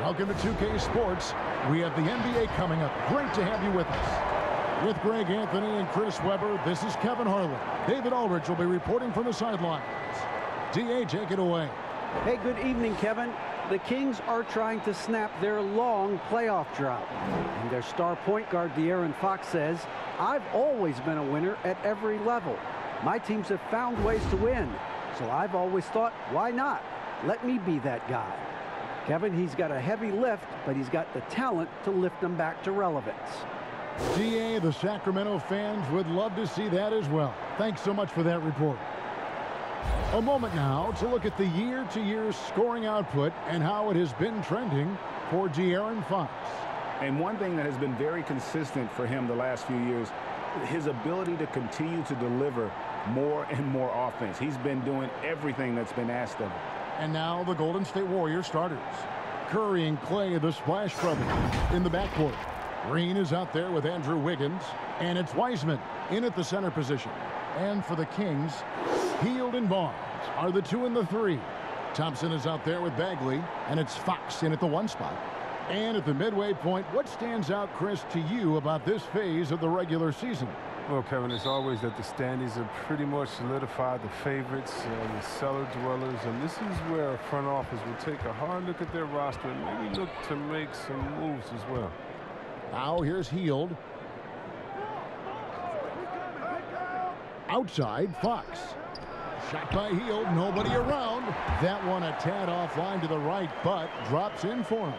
Welcome to 2K Sports. We have the NBA coming up. Great to have you with us. With Greg Anthony and Chris Webber, this is Kevin Harlan. David Aldridge will be reporting from the sidelines. DA, take it away. Hey, good evening, Kevin. The Kings are trying to snap their long playoff drought. And their star point guard, De'Aaron Fox, says, "I've always been a winner at every level. My teams have found ways to win. So I've always thought, why not? Let me be that guy." Kevin, he's got a heavy lift, but he's got the talent to lift them back to relevance. DA, the Sacramento fans would love to see that as well. Thanks so much for that report. A moment now to look at the year-to-year scoring output and how it has been trending for De'Aaron Fox. And one thing that has been very consistent for him the last few years, his ability to continue to deliver more and more offense. He's been doing everything that's been asked of him. And now the Golden State Warriors starters. Curry and Clay, the Splash Brothers, in the backcourt. Green is out there with Andrew Wiggins, and it's Wiseman in at the center position. And for the Kings, Hield and Barnes are the 2 and the 3. Thompson is out there with Bagley, and it's Fox in at the 1 spot. And at the midway point, what stands out, Chris, to you about this phase of the regular season? Well, Kevin, it's always that the standings are pretty much solidified, the favorites, the cellar dwellers, and this is where a front office will take a hard look at their roster and maybe look to make some moves as well. Now here's Hield. Outside, Fox. Shot by Hield, nobody around. That one a tad offline to the right, but drops in for him.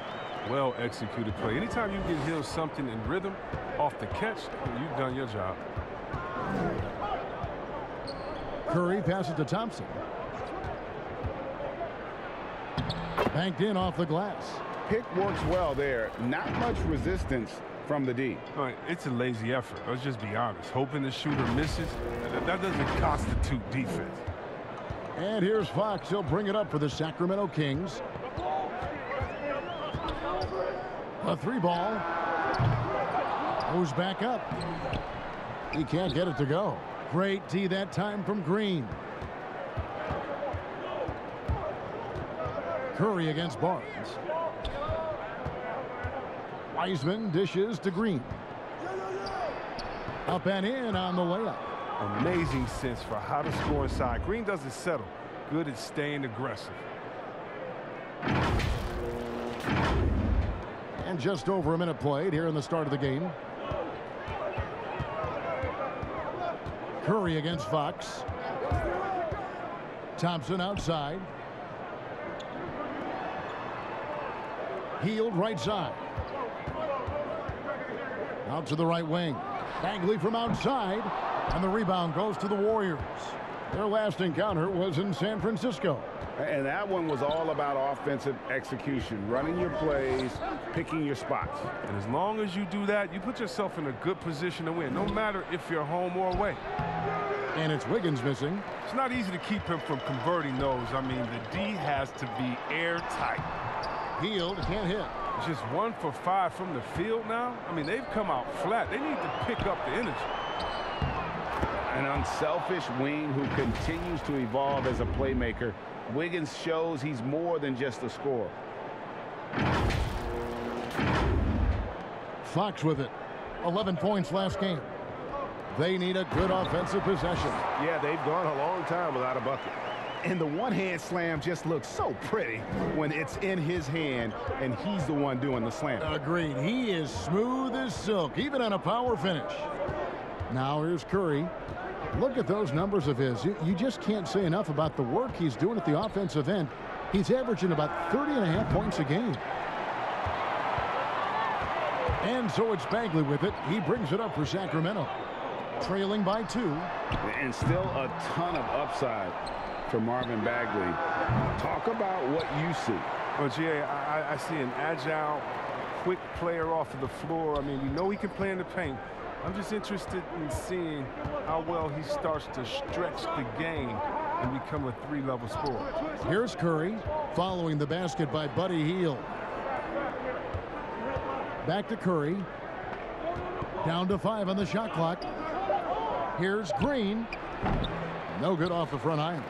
Well executed play. Anytime you get Hield something in rhythm off the catch, you've done your job. Curry passes to Thompson. Banked in off the glass. Pick works well there. Not much resistance from the D. All right, it's a lazy effort. Let's just be honest. Hoping the shooter misses, that doesn't constitute defense. And here's Fox. He'll bring it up for the Sacramento Kings. A 3-ball. Goes back up. He can't get it to go. Great D that time from Green. Curry against Barnes. Wiseman dishes to Green. Up and in on the layup. Amazing sense for how to score inside. Green doesn't settle. Good at staying aggressive. And just over a minute played here in the start of the game. Curry against Fox. Thompson outside. Hield right side. Out to the right wing. Bagley from outside. And the rebound goes to the Warriors. Their last encounter was in San Francisco. And that one was all about offensive execution, running your plays, picking your spots. And as long as you do that, you put yourself in a good position to win, no matter if you're home or away. And it's Wiggins missing. It's not easy to keep him from converting those. I mean, the D has to be airtight. Hield can't hit. It's just 1 for 5 from the field now. I mean, they've come out flat. They need to pick up the energy. An unselfish wing who continues to evolve as a playmaker. Wiggins shows he's more than just a scorer. Fox with it. 11 points last game. They need a good offensive possession. Yeah, they've gone a long time without a bucket. And the one-hand slam just looks so pretty when it's in his hand and he's the one doing the slam. Agreed. He is smooth as silk, even on a power finish. Now here's Curry. Look at those numbers of his. You just can't say enough about the work he's doing at the offensive end. He's averaging about 30.5 points a game. And so it's Bagley with it. He brings it up for Sacramento. Trailing by 2. And still a ton of upside for Marvin Bagley. Talk about what you see. Well, Jay, I see an agile, quick player off of the floor. I mean, we know he can play in the paint. I'm just interested in seeing how well he starts to stretch the game and become a 3-level scorer. Here's Curry following the basket by Buddy Hield. Back to Curry. Down to 5 on the shot clock. Here's Green. No good off the front iron.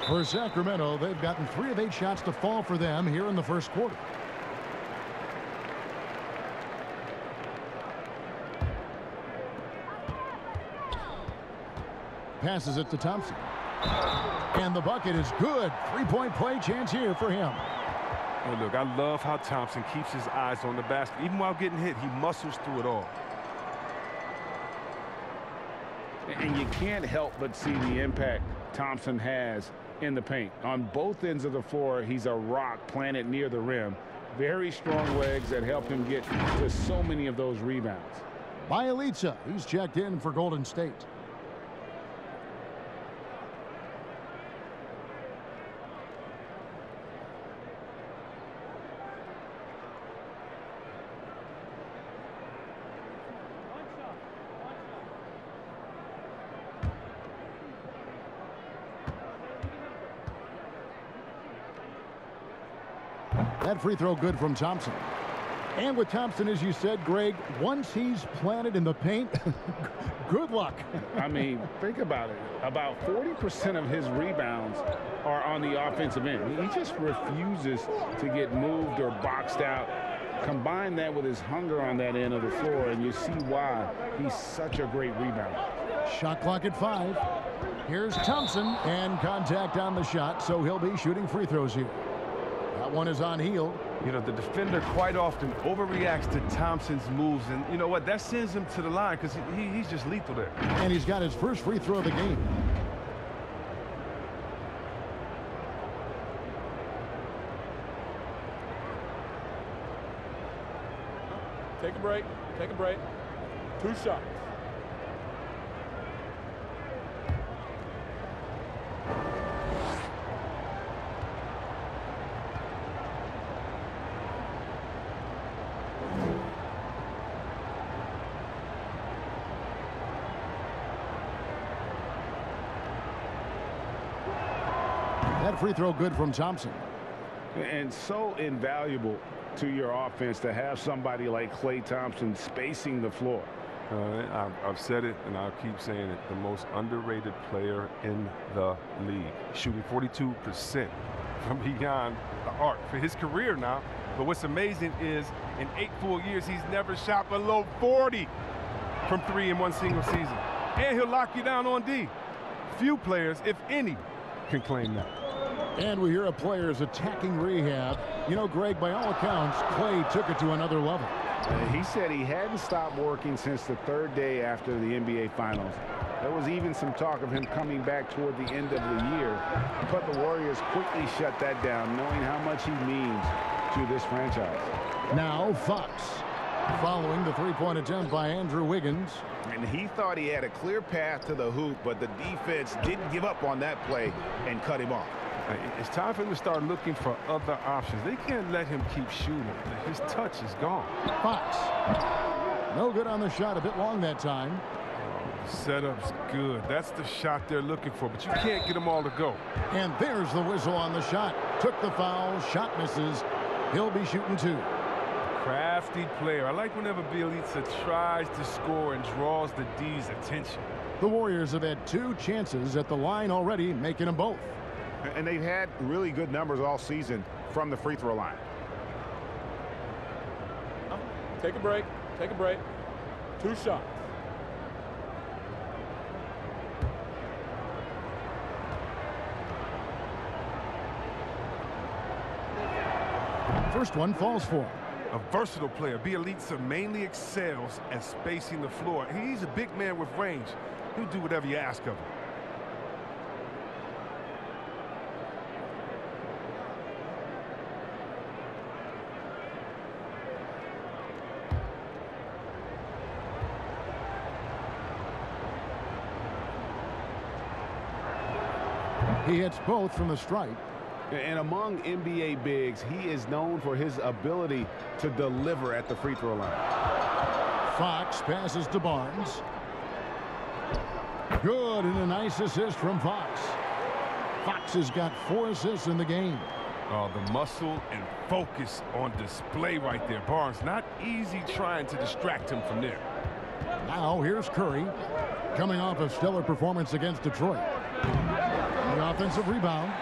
For Sacramento, they've gotten 3 of 8 shots to fall for them here in the first quarter. Passes it to Thompson. And the bucket is good. 3-point play chance here for him. Oh, look, I love how Thompson keeps his eyes on the basket. Even while getting hit, he muscles through it all. And you can't help but see the impact Thompson has in the paint. On both ends of the floor, he's a rock planted near the rim. Very strong legs that help him get to so many of those rebounds. MyLeague, he's checked in for Golden State. That free throw good from Thompson. And with Thompson, as you said, Greg, once he's planted in the paint, good luck. I mean, think about it. About 40% of his rebounds are on the offensive end. He just refuses to get moved or boxed out. Combine that with his hunger on that end of the floor, and you see why he's such a great rebounder. Shot clock at 5. Here's Thompson, and contact on the shot, so he'll be shooting free throws here. That one is on heel. You know, the defender quite often overreacts to Thompson's moves, and you know what? That sends him to the line because he's just lethal there. And he's got his first free throw of the game. Take a break. Take a break. 2 shots. That free throw good from Thompson. And so invaluable to your offense to have somebody like Klay Thompson spacing the floor. I've said it, and I'll keep saying it. The most underrated player in the league. Shooting 42% from beyond the arc for his career now. But what's amazing is in 8 full years, he's never shot below 40 from 3 in one single season. And he'll lock you down on D. Few players, if any, can claim that. And we hear a player's attacking rehab. You know, Greg, by all accounts, Klay took it to another level. He said he hadn't stopped working since the 3rd day after the NBA Finals. There was even some talk of him coming back toward the end of the year. But the Warriors quickly shut that down, knowing how much he means to this franchise. Now Fox, following the 3-point attempt by Andrew Wiggins. And he thought he had a clear path to the hoop, but the defense didn't give up on that play and cut him off. It's time for him to start looking for other options. They can't let him keep shooting. His touch is gone. Fox, no good on the shot, a bit long that time. Setup's good. That's the shot they're looking for, but you can't get them all to go. And there's the whistle on the shot. Took the foul, shot misses. He'll be shooting 2. Crafty player. I like whenever Bielitsa tries to score and draws the D's attention. The Warriors have had 2 chances at the line already, making them both. And they've had really good numbers all season from the free throw line. Take a break. Take a break. 2 shots. First one falls for him. A versatile player. Bielitsa mainly excels at spacing the floor. He's a big man with range. He'll do whatever you ask of him. He hits both from the stripe. And among NBA bigs, he is known for his ability to deliver at the free throw line. Fox passes to Barnes. Good, and a nice assist from Fox. Fox has got 4 assists in the game. Oh, the muscle and focus on display right there. Barnes, not easy trying to distract him from there. Now here's Curry, coming off a stellar performance against Detroit. The Offensive rebound.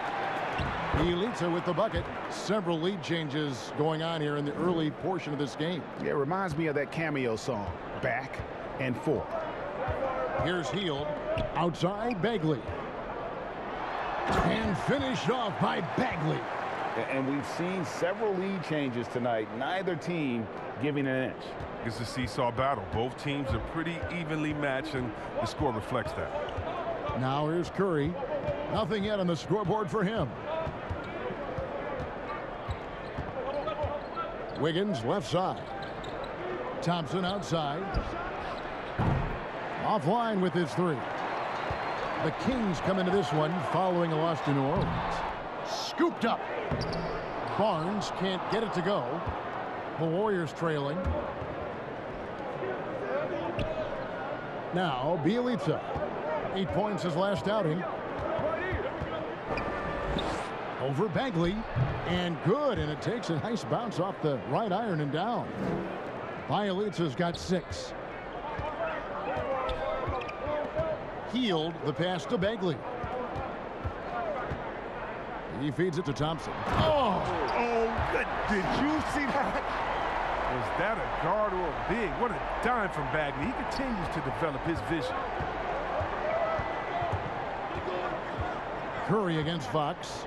Bielitsa with the bucket. Several lead changes going on here in the early portion of this game. Yeah, it reminds me of that Cameo song, Back and Forth. Here's Hield. Outside, Bagley. And finished off by Bagley. And we've seen several lead changes tonight. Neither team giving an inch. It's a seesaw battle. Both teams are pretty evenly matched, and the score reflects that. Now here's Curry. Nothing yet on the scoreboard for him. Wiggins left side. Thompson outside. Offline with his three. The Kings come into this one following a loss to New Orleans. Scooped up. Barnes can't get it to go. The Warriors trailing. Now Bielitsa. 8 points his last outing. Over Bagley. And good. And it takes a nice bounce off the right iron and down. Bielitsa's got 6. Hield the pass to Bagley. He feeds it to Thompson. Oh, good. Did you see that? Was that a guard or a big? What a dime from Bagley. He continues to develop his vision. Curry against Fox.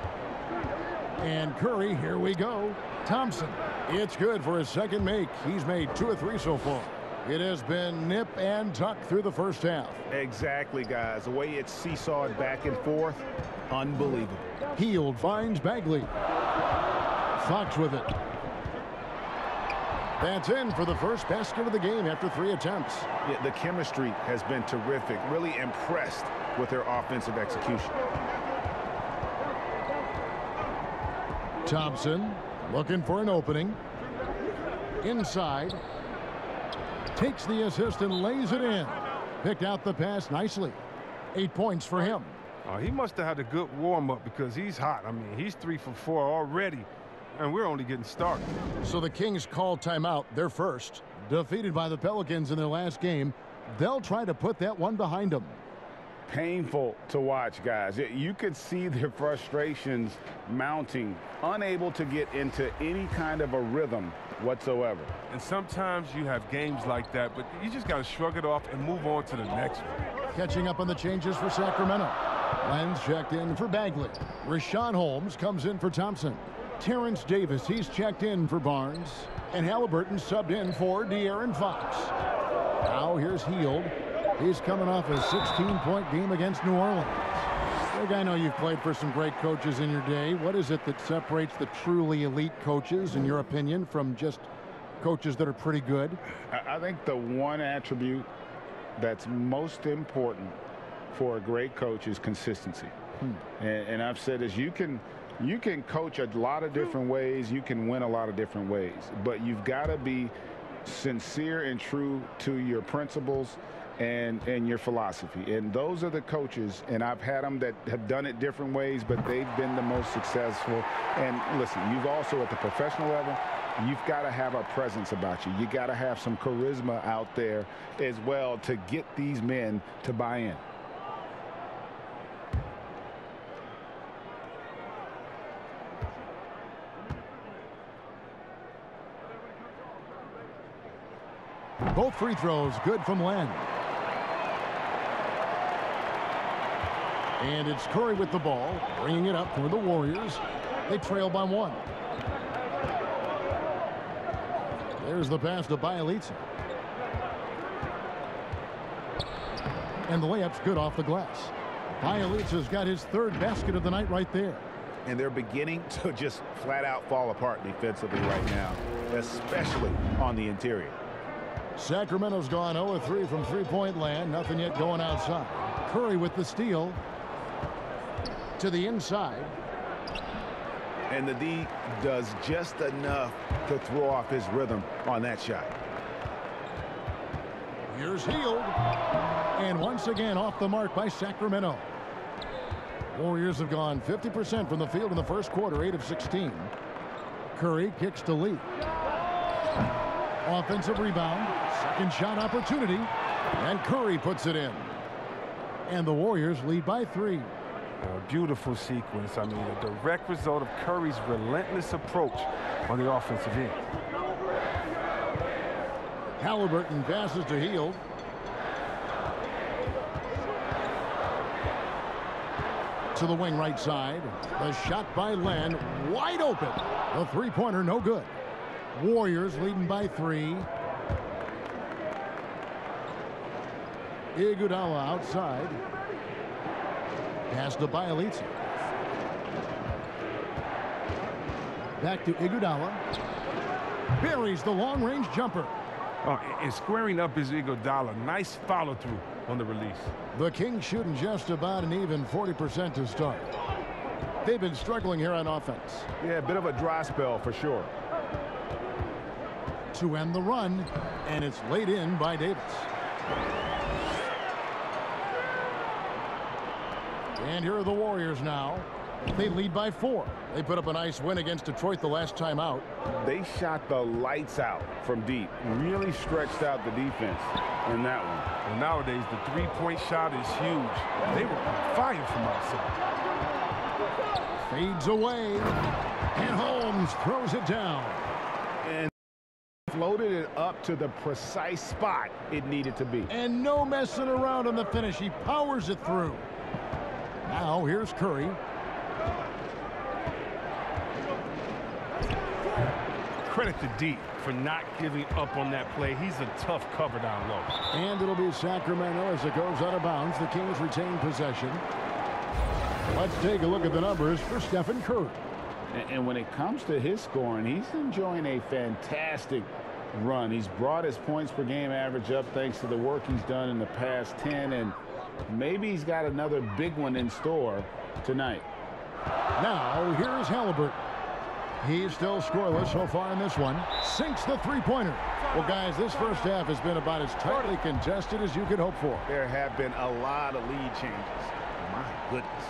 And Curry, here we go. Thompson. It's good for his second make. He's made 2 of 3 so far. It has been nip and tuck through the first half. Exactly, guys. The way it's seesawed back and forth, unbelievable. Hield finds Bagley. Fox with it. That's in for the first basket of the game after 3 attempts. Yeah, the chemistry has been terrific. Really impressed with their offensive execution. Thompson looking for an opening. Inside. Takes the assist and lays it in. Picked out the pass nicely. 8 points for him. He must have had a good warm-up because he's hot. I mean, he's 3 for 4 already, and we're only getting started. So the Kings call timeout, their first. Defeated by the Pelicans in their last game. They'll try to put that one behind them. Painful to watch, guys. You could see their frustrations mounting, unable to get into any kind of a rhythm whatsoever. And sometimes you have games like that, but you just got to shrug it off and move on to the next one. Catching up on the changes for Sacramento. Lenz checked in for Bagley. Rashawn Holmes comes in for Thompson. Terrence Davis, he's checked in for Barnes. And Halliburton subbed in for De'Aaron Fox. Now here's Hield. He's coming off a 16-point game against New Orleans. Greg, I know you've played for some great coaches in your day. What is it that separates the truly elite coaches, in your opinion, from just coaches that are pretty good? I think the one attribute that's most important for a great coach is consistency. And I've said this, you can coach a lot of different ways, you can win a lot of different ways, but you've got to be sincere and true to your principles and your philosophy. And those are the coaches, and I've had them that have done it different ways, but they've been the most successful. And listen, you've also at the professional level, you've got to have a presence about you. You got to have some charisma out there as well to get these men to buy in. Both free throws good from Len. And it's Curry with the ball, bringing it up for the Warriors. They trail by 1. There's the pass to Bielitsa. And the layup's good off the glass. Bielitsa's got his 3rd basket of the night right there. And they're beginning to just flat out fall apart defensively right now, especially on the interior. Sacramento's gone 0-3 from three-point land. Nothing yet going outside. Curry with the steal. To the inside. And the D does just enough to throw off his rhythm on that shot. Here's Hield. And once again off the mark by Sacramento. Warriors have gone 50% from the field in the first quarter, 8 of 16. Curry kicks to Lee. Offensive rebound. Second shot opportunity. And Curry puts it in. And the Warriors lead by 3. Beautiful sequence. I mean, a direct result of Curry's relentless approach on the offensive end. Halliburton passes to Hield. To the wing right side. The shot by Len. Wide open. The three-pointer no good. Warriors leading by 3. Iguodala outside. Pass to Bielitsa. Back to Iguodala. Buries the long-range jumper. Oh, and squaring up is Iguodala. Nice follow-through on the release. The Kings shooting just about an even 40% to start. They've been struggling here on offense. Yeah, a bit of a dry spell for sure. To end the run, and it's laid in by Davis. And here are the Warriors now. They lead by 4. They put up a nice win against Detroit the last time out. They shot the lights out from deep. Really stretched out the defense in that one. Well, nowadays, the three-point shot is huge. They were on fire from outside. Fades away. And Holmes throws it down. And floated it up to the precise spot it needed to be. And no messing around on the finish. He powers it through. Now here's Curry. Credit to D for not giving up on that play. He's a tough cover down low. And it'll be Sacramento as it goes out of bounds. The Kings retain possession. Let's take a look at the numbers for Stephen Curry. And when it comes to his scoring, he's enjoying a fantastic run. He's brought his points per game average up thanks to the work he's done in the past 10, and maybe he's got another big one in store tonight. Now here's Halliburton. He's still scoreless so far in this one. Sinks the three-pointer. Well, guys, this first half has been about as tightly contested as you could hope for. There have been a lot of lead changes. My goodness.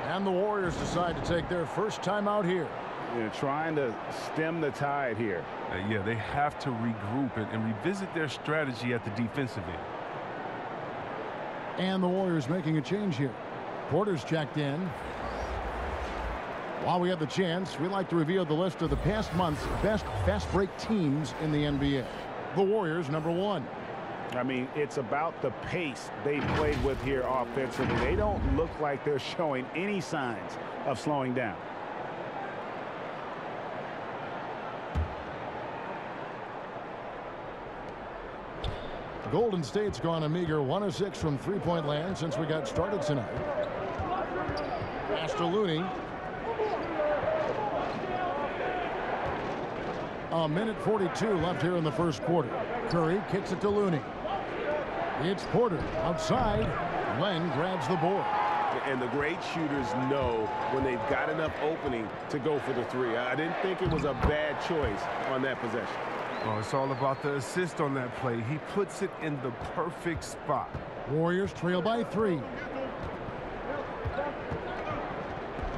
And the Warriors decide to take their first time out here. They're trying to stem the tide here. Yeah, they have to regroup and revisit their strategy at the defensive end. And the Warriors making a change here. Porter's checked in. While we have the chance, we like to reveal the list of the past month's best fast break teams in the NBA. The Warriors, number 1. I mean, it's about the pace they played with here offensively. They don't look like they're showing any signs of slowing down. Golden State's gone a meager 1 of 6 from three-point land since we got started tonight. Pass to Looney. A minute 42 left here in the first quarter. Curry kicks it to Looney. It's Porter outside. Len grabs the board. And the great shooters know when they've got enough opening to go for the three. I didn't think it was a bad choice on that possession. Oh, it's all about the assist on that play. He puts it in the perfect spot. Warriors trail by 3.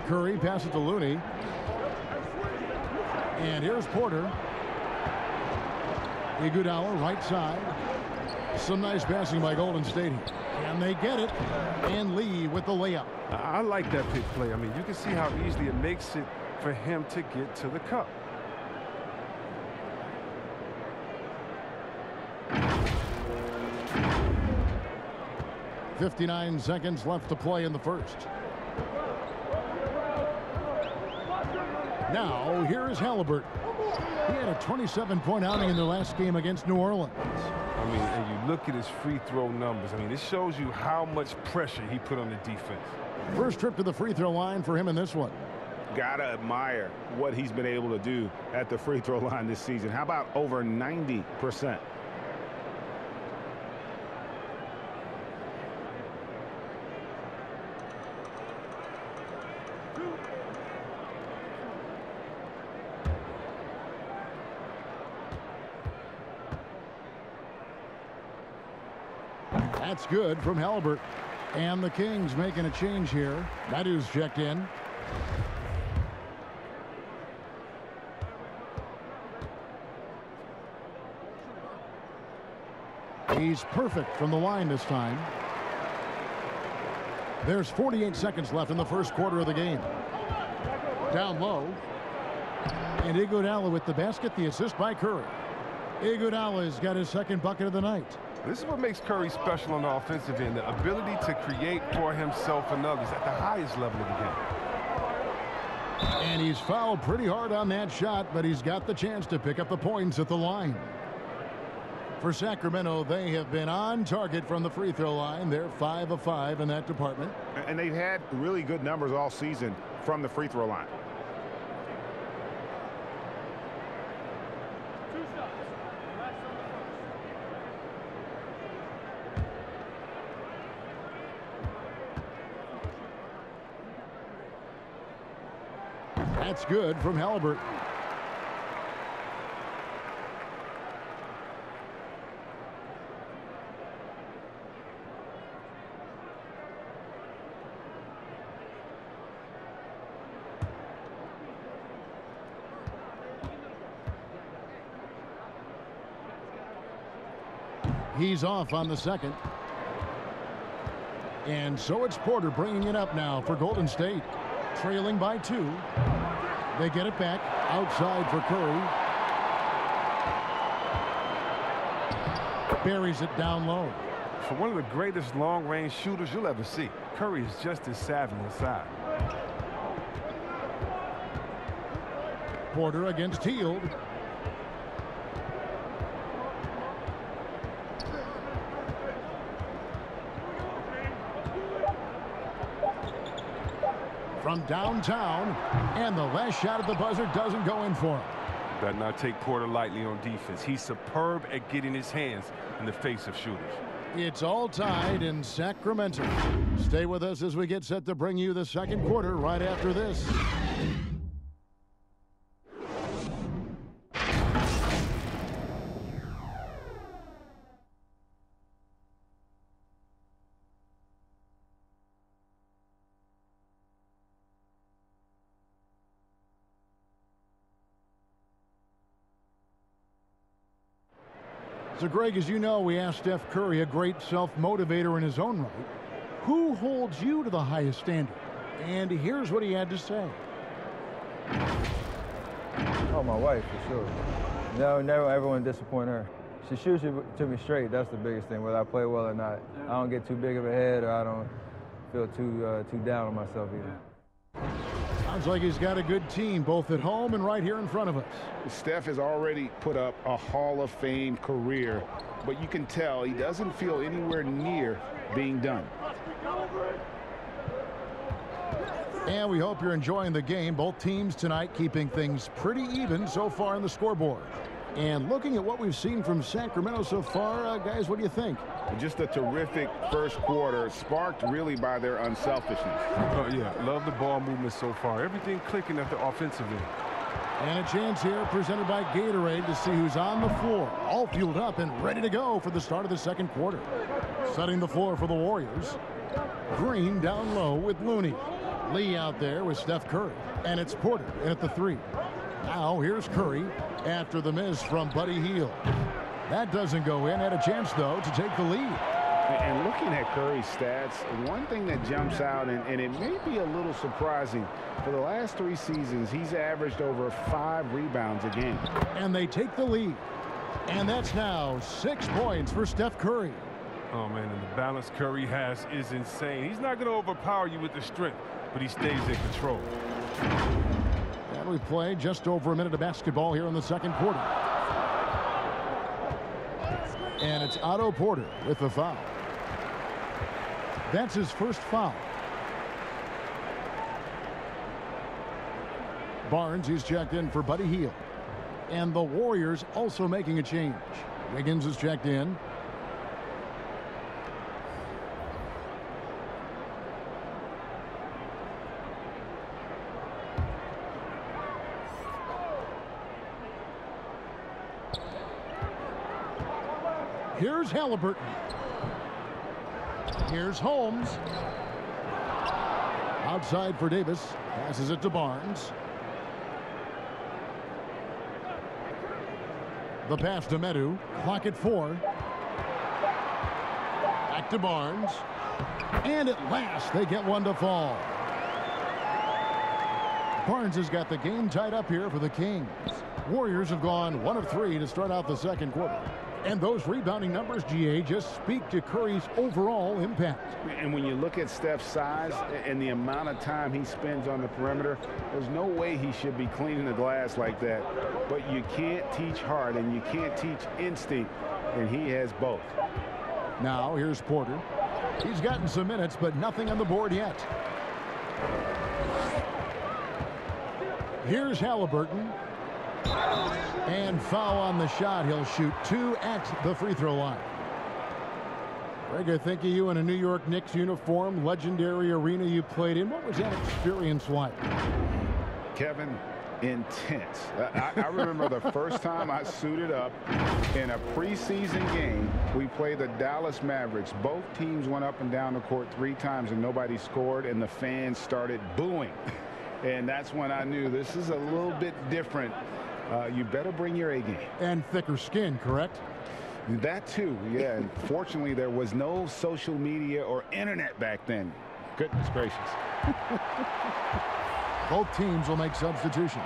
Curry passes to Looney. And here's Porter. Iguodala right side. Some nice passing by Golden State here. Can they get it? And Lee with the layup. I like that pick play. I mean, you can see how easily it makes it for him to get to the cup. .59 seconds left to play in the first. Now, here is Halliburton. He had a 27-point outing in their last game against New Orleans. I mean, and you look at his free throw numbers. I mean, it shows you how much pressure he put on the defense. First trip to the free throw line for him in this one. Gotta admire what he's been able to do at the free throw line this season. How about over 90%? That's good from Halliburton. And the Kings making a change here. Nadu's checked in. He's perfect from the line this time. There's 48 seconds left in the first quarter of the game. Down low. And Iguodala with the basket, the assist by Curry. Iguodala's got his second bucket of the night. This is what makes Curry special on the offensive end, the ability to create for himself and others at the highest level of the game. And he's fouled pretty hard on that shot, but he's got the chance to pick up the points at the line. For Sacramento, they have been on target from the free throw line. They're 5 of 5 in that department. And they've had really good numbers all season from the free throw line. That's good from Halliburton. He's off on the second. And so it's Porter bringing it up now for Golden State. Trailing by 2. They get it back outside for Curry. Buries it down low. For one of the greatest long-range shooters you'll ever see, Curry is just as savvy inside. Porter against Hield. From downtown, and the last shot at the buzzer doesn't go in for him. Better not take Porter lightly on defense. He's superb at getting his hands in the face of shooters. It's all tied in Sacramento. Stay with us as we get set to bring you the second quarter right after this. So, Greg, as you know, we asked Steph Curry, a great self-motivator in his own right, who holds you to the highest standard? And here's what he had to say. Oh, my wife, for sure. No, never ever want to disappoint her. She shoots it to me straight. That's the biggest thing, whether I play well or not. I don't get too big of a head, or I don't feel too down on myself either. Sounds like he's got a good team, both at home and right here in front of us. Steph has already put up a Hall of Fame career, but you can tell he doesn't feel anywhere near being done. And we hope you're enjoying the game. Both teams tonight keeping things pretty even so far on the scoreboard. And looking at what we've seen from Sacramento so far, guys, what do you think? Just a terrific first quarter, sparked really by their unselfishness. Oh, yeah, love the ball movement so far. Everything clicking at the offensive end. And a chance here presented by Gatorade to see who's on the floor. All fueled up and ready to go for the start of the second quarter. Setting the floor for the Warriors. Green down low with Looney. Lee out there with Steph Curry. And it's Porter in at the 3. Now here's Curry after the miss from Buddy Hield. That doesn't go in. Had a chance, though, to take the lead. And looking at Curry's stats, one thing that jumps out, and it may be a little surprising, for the last 3 seasons, he's averaged over 5 rebounds a game. And they take the lead. And that's now 6 points for Steph Curry. Oh, man, and the balance Curry has is insane. He's not going to overpower you with the strength, but he stays in control. And we've played just over a minute of basketball here in the second quarter. And it's Otto Porter with the foul. That's his first foul. Barnes, he's checked in for Buddy Hield. And the Warriors also making a change. Wiggins is checked in. Here's Halliburton. Here's Holmes. Outside for Davis. Passes it to Barnes. The pass to Medu. Clock at 4. Back to Barnes. And at last, they get one to fall. Barnes has got the game tied up here for the Kings. Warriors have gone 1 of 3 to start out the second quarter. And those rebounding numbers, GA, just speak to Curry's overall impact. And when you look at Steph's size and the amount of time he spends on the perimeter, there's no way he should be cleaning the glass like that. But you can't teach heart and you can't teach instinct, and he has both. Now here's Porter. He's gotten some minutes, but nothing on the board yet. Here's Halliburton. And foul on the shot. He'll shoot 2 at the free throw line. Greg, I think of you in a New York Knicks uniform, legendary arena you played in. What was that experience like? Kevin, intense. I remember the first time I suited up in a preseason game. We played the Dallas Mavericks. Both teams went up and down the court 3 times and nobody scored, and the fans started booing. And that's when I knew this is a little bit different. You better bring your A game. And thicker skin, correct? That too, yeah. And fortunately, there was no social media or internet back then. Goodness gracious. Both teams will make substitutions.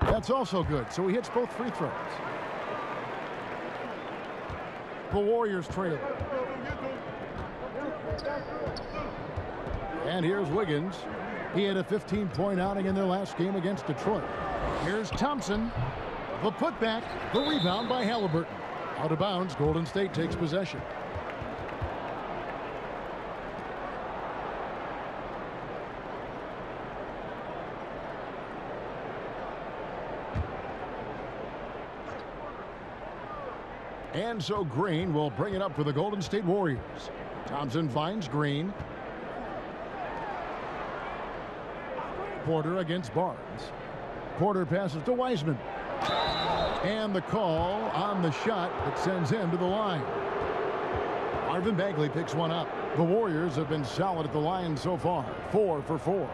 That's also good, so he hits both free throws. The Warriors trail. And here's Wiggins. He had a 15-point outing in their last game against Detroit. Here's Thompson. The putback, the rebound by Halliburton. Out of bounds, Golden State takes possession. And so Green will bring it up for the Golden State Warriors. Thompson finds Green. Porter against Barnes. Porter passes to Wiseman. And the call on the shot that sends him to the line. Marvin Bagley picks one up. The Warriors have been solid at the line so far. 4 for 4.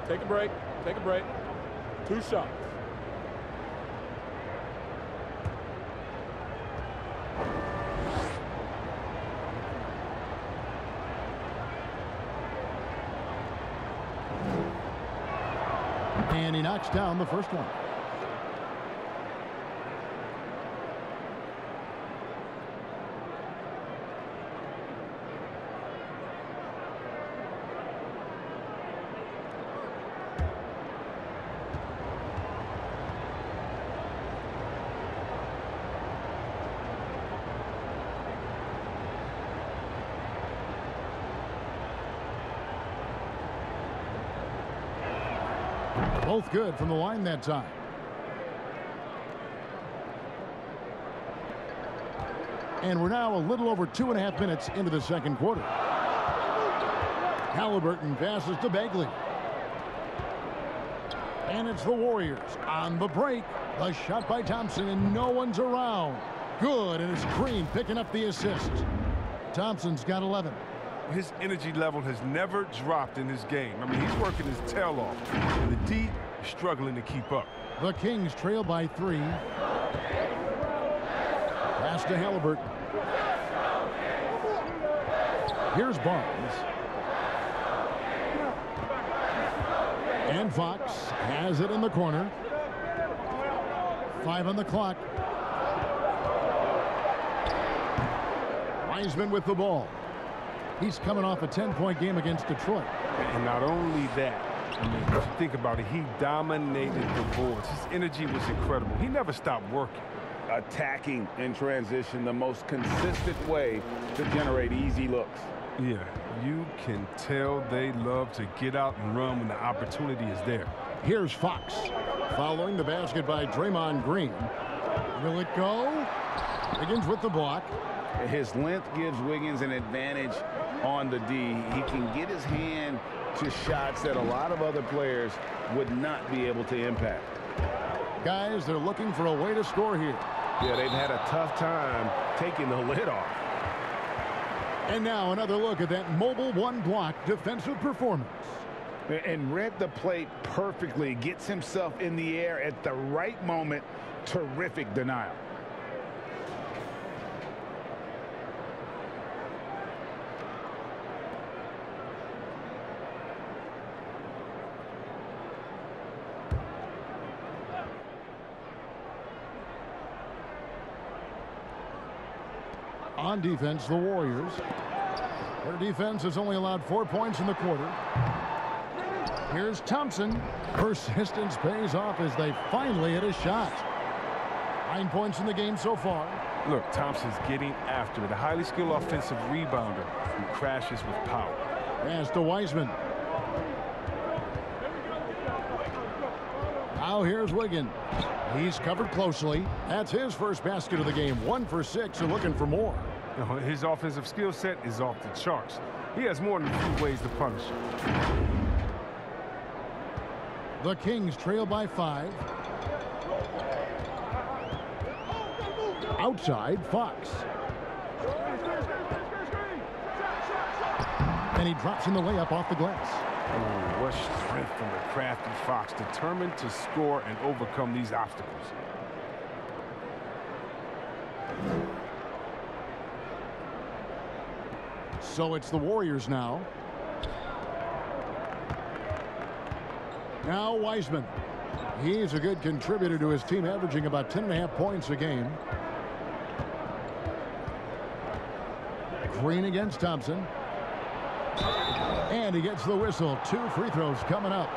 Take a break. Take a break. 2 shots. And he knocks down the first one. Both good from the line that time. And we're now a little over 2.5 minutes into the second quarter. Halliburton passes to Bagley. And it's the Warriors on the break. A shot by Thompson, and no one's around. Good, and it's Green picking up the assist. Thompson's got 11. His energy level has never dropped in this game. I mean, he's working his tail off. And the D is struggling to keep up. The Kings trail by 3. Pass to Halliburton. Here's Barnes. And Fox has it in the corner. 5 on the clock. Wiseman with the ball. He's coming off a 10-point game against Detroit. And not only that, I mean, if you think about it, he dominated the boards. His energy was incredible. He never stopped working. Attacking in transition, the most consistent way to generate easy looks. Yeah, you can tell they love to get out and run when the opportunity is there. Here's Fox. Following the basket by Draymond Green. Will it go? Wiggins with the block. His length gives Wiggins an advantage on the D. He can get his hand to shots that a lot of other players would not be able to impact. Guys, they're looking for a way to score here. Yeah, they've had a tough time taking the lid off. And now another look at that mobile one-block defensive performance. And read the play perfectly. Gets himself in the air at the right moment. Terrific denial. On defense, the Warriors. Their defense has only allowed 4 points in the quarter. Here's Thompson. Persistence pays off as they finally hit a shot. 9 points in the game so far. Look, Thompson's getting after it. A highly skilled offensive rebounder who crashes with power. Pass to Wiseman. Now here's Wiggins. He's covered closely. That's his first basket of the game. 1 for 6 and looking for more. You know, his offensive skill set is off the charts. He has more than a few ways to punish him. The Kings trail by 5. Outside, Fox. And he drops in the layup off the glass. Oh, what strength from the crafty Fox, determined to score and overcome these obstacles. So it's the Warriors now. Now Wiseman. He's a good contributor to his team, averaging about 10.5 points a game. Green against Thompson. And he gets the whistle. 2 free throws coming up.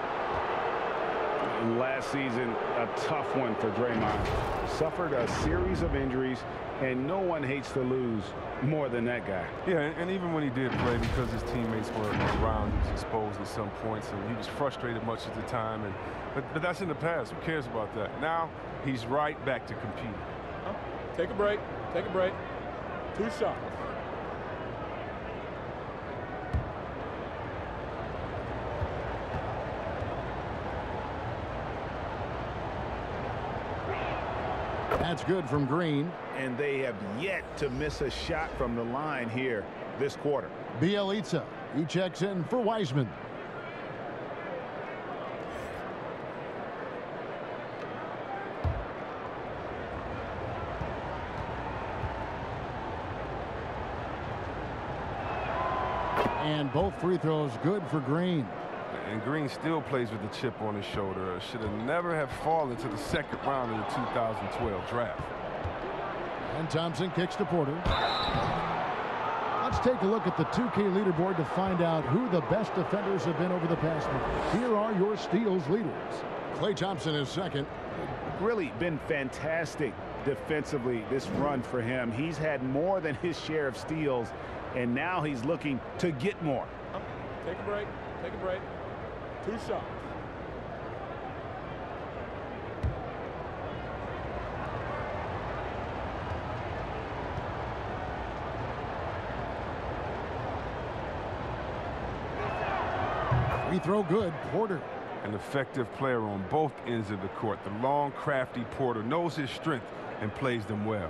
Last season, a tough one for Draymond. Suffered a series of injuries, and no one hates to lose more than that guy. Yeah, and even when he did play, because his teammates were around, he was exposed at some points, and he was frustrated much of the time. But that's in the past. Who cares about that? Now he's right back to competing. Take a break. Take a break. 2 shots. That's good from Green. And they have yet to miss a shot from the line here this quarter. Bielitsa. He checks in for Wiseman. And both free throws good for Green. And Green still plays with the chip on his shoulder. Should have never have fallen to the second round of the 2012 draft. And Thompson kicks to Porter. Let's take a look at the 2K leaderboard to find out who the best defenders have been over the past month. Here are your steals leaders. Klay Thompson is second. Really been fantastic defensively this run for him. He's had more than his share of steals, and now he's looking to get more. Take a break. Take a break. 2 shots. Free throw good. Porter. An effective player on both ends of the court. The long, crafty Porter knows his strength and plays them well.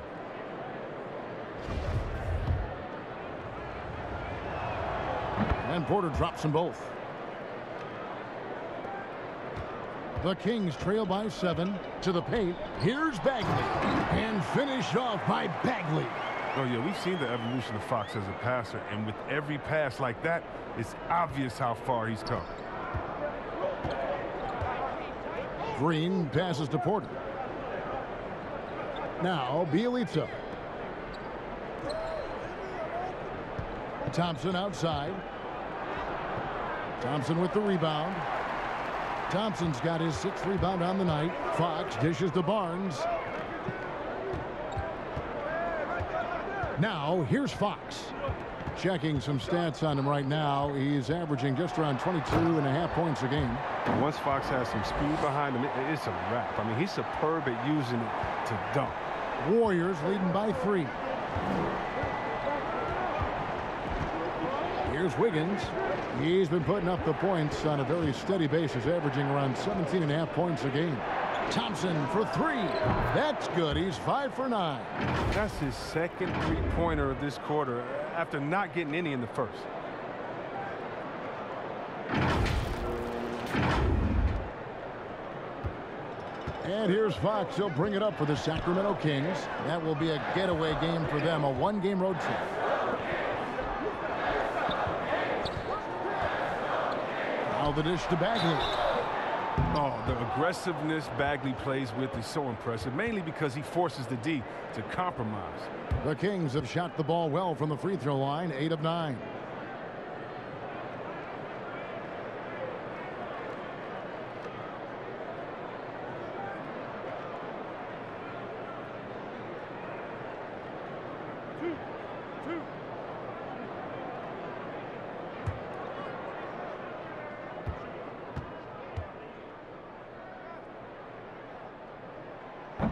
And Porter drops them both. The Kings trail by 7 to the paint. Here's Bagley. And finished off by Bagley. Oh, yeah, we've seen the evolution of Fox as a passer, and with every pass like that, it's obvious how far he's come. Green passes to Porter. Now Bielitsa. Thompson outside. Thompson with the rebound. Thompson's got his 6th rebound on the night. Fox dishes to Barnes. Now here's Fox. Checking some stats on him right now. He's averaging just around 22.5 points a game. Once Fox has some speed behind him, it's a wrap. I mean, he's superb at using it to dunk. Warriors leading by 3. Here's Wiggins. He's been putting up the points on a very steady basis, averaging around 17.5 points a game. Thompson for three. That's good. He's 5 for 9. That's his second three-pointer of this quarter after not getting any in the first. And here's Fox. He'll bring it up for the Sacramento Kings. That will be a getaway game for them, a one-game road trip. Now the dish to Bagley. Oh, the aggressiveness Bagley plays with is so impressive, mainly because he forces the D to compromise. The Kings have shot the ball well from the free throw line, 8 of 9.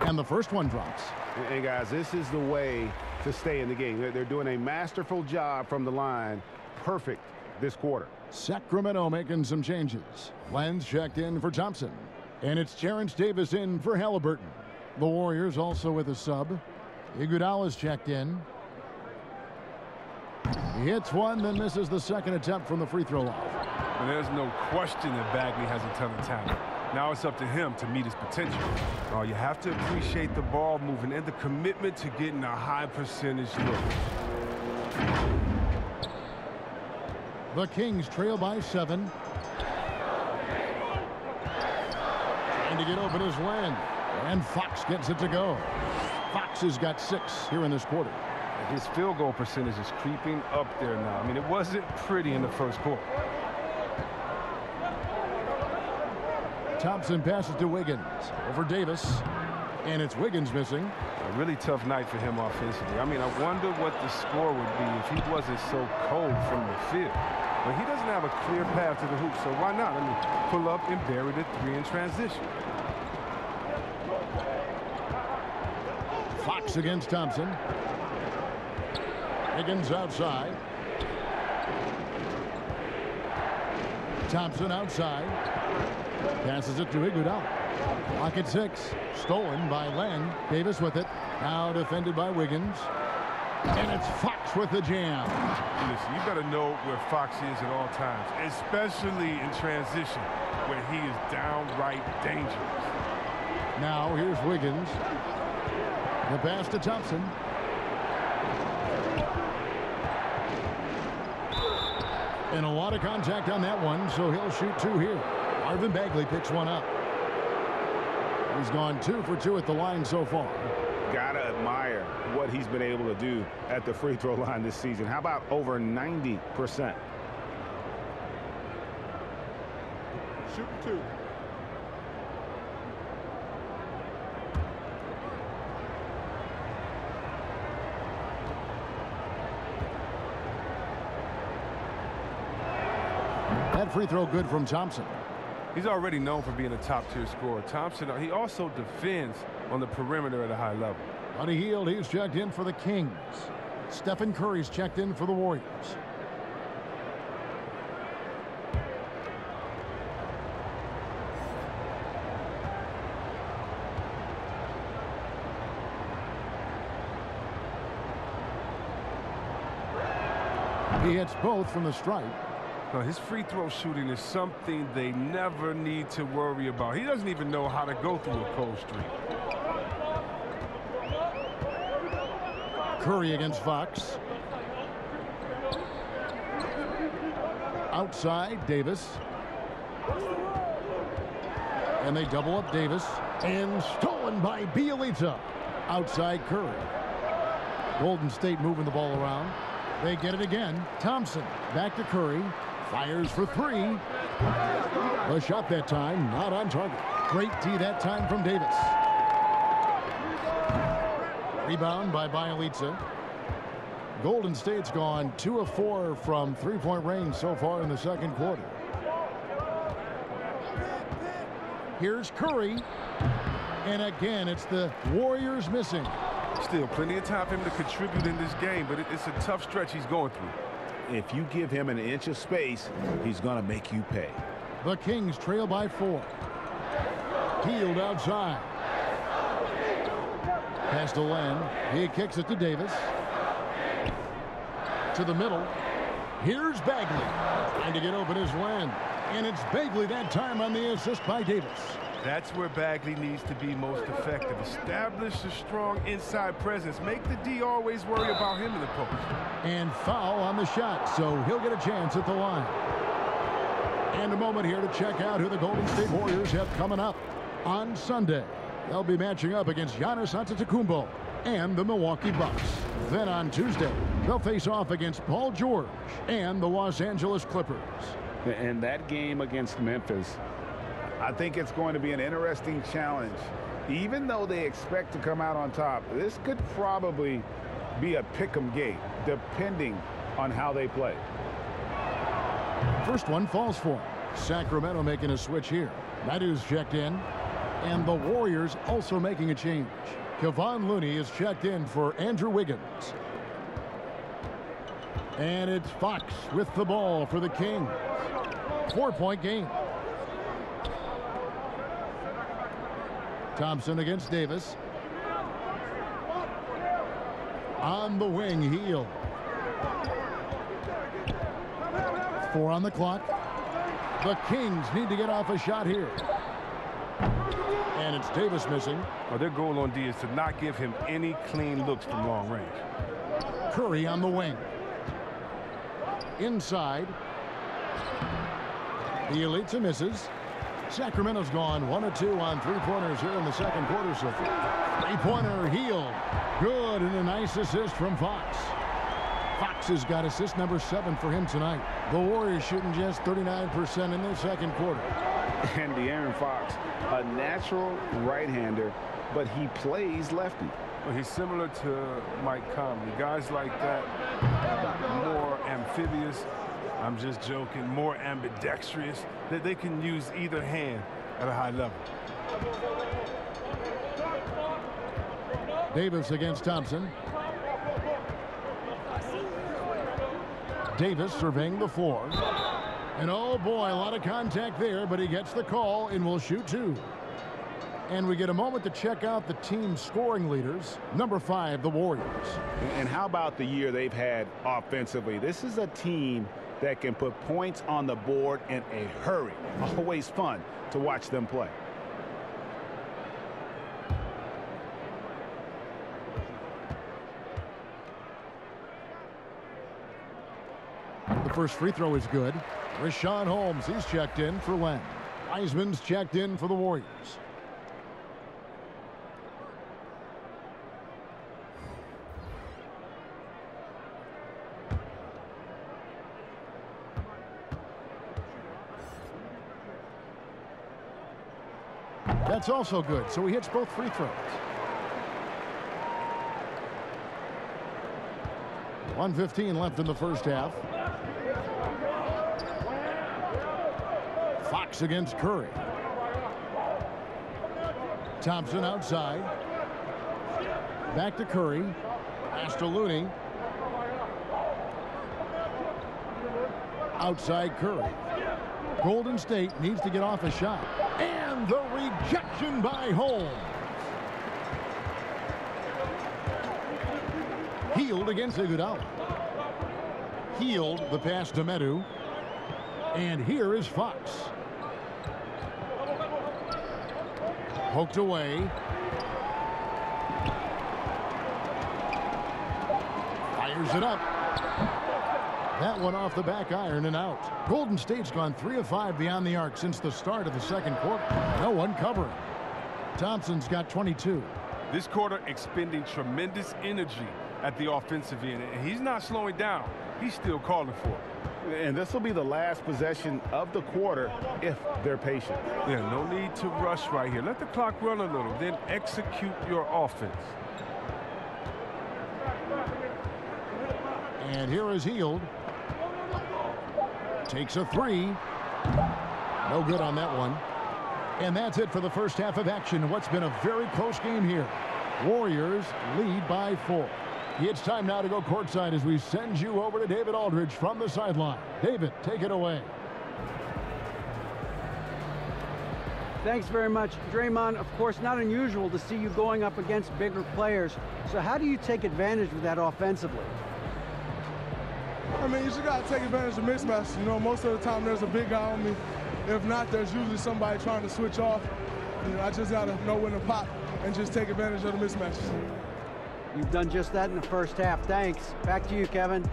And the first one drops. And guys, this is the way to stay in the game. They're doing a masterful job from the line. Perfect this quarter. Sacramento making some changes. Lenz checked in for Thompson. And it's Terrence Davis in for Halliburton. The Warriors also with a sub. Iguodala's checked in. He hits one, then misses the second attempt from the free throw line. And there's no question that Bagley has a ton of talent. Now it's up to him to meet his potential. Oh, you have to appreciate the ball moving and the commitment to getting a high percentage look. The Kings trail by 7. Trying to get open is Len. And Fox gets it to go. Fox has got 6 here in this quarter. His field goal percentage is creeping up there now. I mean, it wasn't pretty in the first quarter. Thompson passes to Wiggins. Over Davis. And it's Wiggins missing. A really tough night for him offensively. I mean, I wonder what the score would be if he wasn't so cold from the field. But he doesn't have a clear path to the hoop, so why not? I mean, pull up and bury the 3 in transition. Fox against Thompson. Wiggins outside. Thompson outside. Passes it to Iguodala. Clock at 6. Stolen by Len. Davis with it. Now defended by Wiggins. And it's Fox with the jam. Listen, you got to know where Fox is at all times, especially in transition, where he is downright dangerous. Now here's Wiggins. The pass to Thompson. And a lot of contact on that one, so he'll shoot 2 here. Marvin Bagley picks one up. He's gone 2 for 2 at the line so far. Gotta admire what he's been able to do at the free throw line this season. How about over 90%? Shooting 2. That free throw good from Thompson. He's already known for being a top-tier scorer. Thompson, he also defends on the perimeter at a high level. Buddy Hield, he's checked in for the Kings. Stephen Curry's checked in for the Warriors. He hits both from the stripe. Now, his free throw shooting is something they never need to worry about. He doesn't even know how to go through a cold streak. Curry against Fox. Outside, Davis. And they double up Davis. And stolen by Bielitsa. Outside Curry. Golden State moving the ball around. They get it again. Thompson back to Curry. Fires for 3. The shot that time not on target. Great D that time from Davis. Rebound by Bielitsa. Golden State's gone 2 of 4 from three-point range so far in the second quarter. Here's Curry. And again, it's the Warriors missing. Still plenty of time for him to contribute in this game, but it's a tough stretch he's going through. if you give him an inch of space, he's going to make you pay. The Kings trail by 4. Healed outside. Pass to Len. He kicks it to Davis. To the middle. Here's Bagley. Trying to get open is Len. And it's Bagley that time on the assist by Davis. That's where Bagley needs to be most effective. Establish a strong inside presence. Make the D always worry about him in the post. And foul on the shot, so he'll get a chance at the line. And a moment here to check out who the Golden State Warriors have coming up. On Sunday, they'll be matching up against Giannis Antetokounmpo and the Milwaukee Bucks. Then on Tuesday, they'll face off against Paul George and the Los Angeles Clippers. And that game against Memphis, I think it's going to be an interesting challenge. Even though they expect to come out on top, this could probably be a pick-em game, depending on how they play. First one falls for him. Sacramento making a switch here. Nadu's checked in. And the Warriors also making a change. Kevon Looney is checked in for Andrew Wiggins. And it's Fox with the ball for the Kings. 4-point game. Thompson against Davis. On the wing, Hield. 4 on the clock. The Kings need to get off a shot here. And it's Davis missing. Well, their goal on D is to not give him any clean looks from long range. Curry on the wing. Inside. He elites and misses. Sacramento's gone 1 of 2 on 3-pointers here in the second quarter. So 3-pointer Hield. Good, and a nice assist from Fox. Fox has got assist number 7 for him tonight. The Warriors shooting just 39% in the second quarter. and De'Aaron Fox, a natural right-hander, but he plays lefty. Well, he's similar to Mike Conley. Guys like that, more amphibious. I'm just joking. More ambidextrous. That they can use either hand at a high level. Davis against Thompson. Davis surveying the floor. And oh boy, a lot of contact there, but he gets the call and will shoot 2. And we get a moment to check out the team's scoring leaders. Number 5, the Warriors. And how about the year they've had offensively? This is a team that can put points on the board in a hurry. Always fun to watch them play. The first free throw is good. Richaun Holmes, he's checked in for Len. Wiseman's checked in for the Warriors. That's also good, so he hits both free throws. 1:15 left in the first half. Fox against Curry. Thompson outside. Back to Curry. Pass to Looney. Outside Curry. Golden State needs to get off a shot. And the rejection by Holmes. Hield against Iguodala. Hield the pass to Medu. And here is Fox. Poked away. Fires it up. That one off the back iron and out. Golden State's gone 3 of 5 beyond the arc since the start of the second quarter. No one covering. Thompson's got 22. This quarter expending tremendous energy at the offensive end, and he's not slowing down. He's still calling for it. And this will be the last possession of the quarter if they're patient. Yeah, no need to rush right here. Let the clock run a little, then execute your offense. And here is Hield. Takes a 3. No good on that one. And that's it for the first half of action. What's been a very close game here. Warriors lead by 4. It's time now to go courtside as we send you over to David Aldridge from the sideline. David, take it away. Thanks very much, Draymond. Of course, not unusual to see you going up against bigger players. So how do you take advantage of that offensively? I mean, you just got to take advantage of mismatches. You know, most of the time there's a big guy on me. If not, there's usually somebody trying to switch off. You know, I just got to know when to pop and just take advantage of the mismatches. You've done just that in the first half. Thanks. Back to you, Kevin.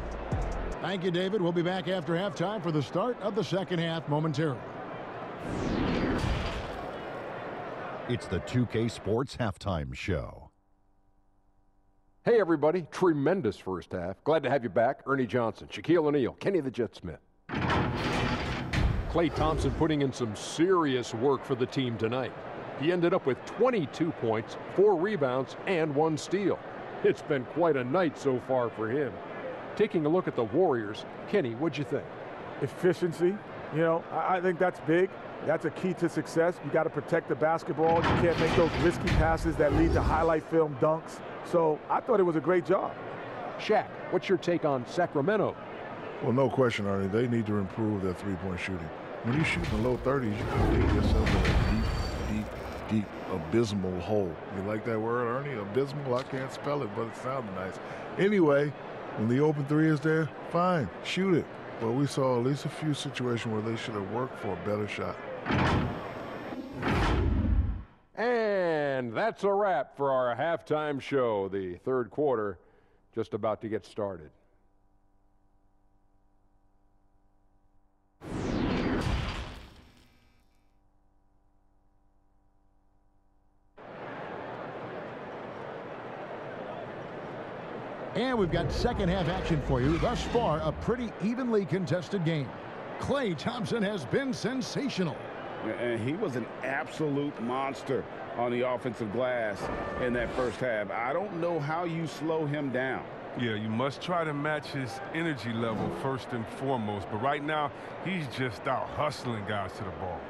Thank you, David. We'll be back after halftime for the start of the second half momentarily. It's the 2K Sports Halftime Show. Hey, everybody. Tremendous first half. Glad to have you back. Ernie Johnson, Shaquille O'Neal, Kenny the Jet Smith. Klay Thompson putting in some serious work for the team tonight. He ended up with 22 points, 4 rebounds, and 1 steal. It's been quite a night so far for him. Taking a look at the Warriors, Kenny, what'd you think? Efficiency. You know, I think that's big. That's a key to success. You got to protect the basketball. You can't make those risky passes that lead to highlight film dunks. So I thought it was a great job. Shaq, what's your take on Sacramento? Well, no question, Ernie. They need to improve their three-point shooting. When you shoot in the low 30s, you can dig yourself in a deep, abysmal hole. You like that word, Ernie? Abysmal? I can't spell it, but it sounded nice. Anyway, when the open three is there, fine, shoot it. But we saw at least a few situations where they should have worked for a better shot. And that's a wrap for our halftime show. The third quarter just about to get started. And we've got second half action for you. Thus far, a pretty evenly contested game. Klay Thompson has been sensational. And he was an absolute monster on the offensive glass in that first half. I don't know how you slow him down. Yeah, you must try to match his energy level first and foremost. But right now, he's just out hustling guys to the ball.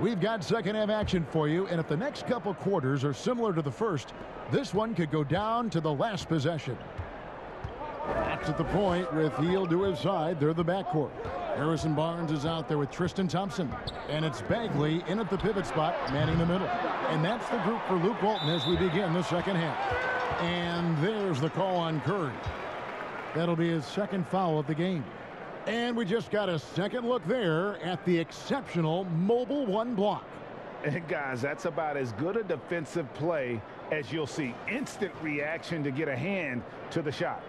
We've got second half action for you, and if the next couple quarters are similar to the first, this one could go down to the last possession. That's at the point with Hield to his side. They're the backcourt. Harrison Barnes is out there with Tristan Thompson. And it's Bagley in at the pivot spot, manning the middle. And that's the group for Luke Walton as we begin the second half. And there's the call on Curry. That'll be his second foul of the game. And we just got a second look there at the exceptional mobile one block. And guys, that's about as good a defensive play as you'll see. Instant reaction to get a hand to the shot.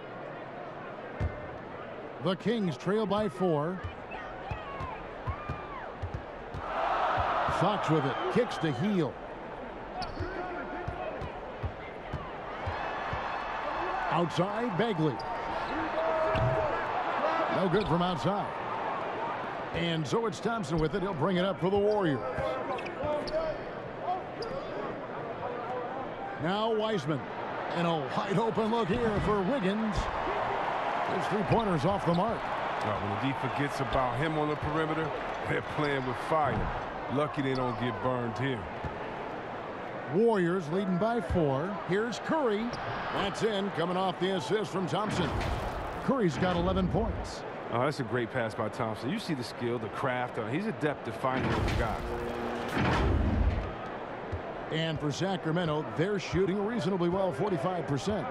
The Kings trail by 4. Fox with it. Kicks to Hield. Outside, Bagley. No good from outside. And so it's Thompson with it. He'll bring it up for the Warriors. Now Wiseman. And a wide open look here for Wiggins. His three-pointers off the mark. When the defense forgets about him on the perimeter, they're playing with fire. Lucky they don't get burned here. Warriors leading by 4. Here's Curry. That's in, coming off the assist from Thompson. Curry's got 11 points. Oh, that's a great pass by Thompson. You see the skill, the craft. He's adept at finding the guy. And for Sacramento, they're shooting reasonably well, 45%.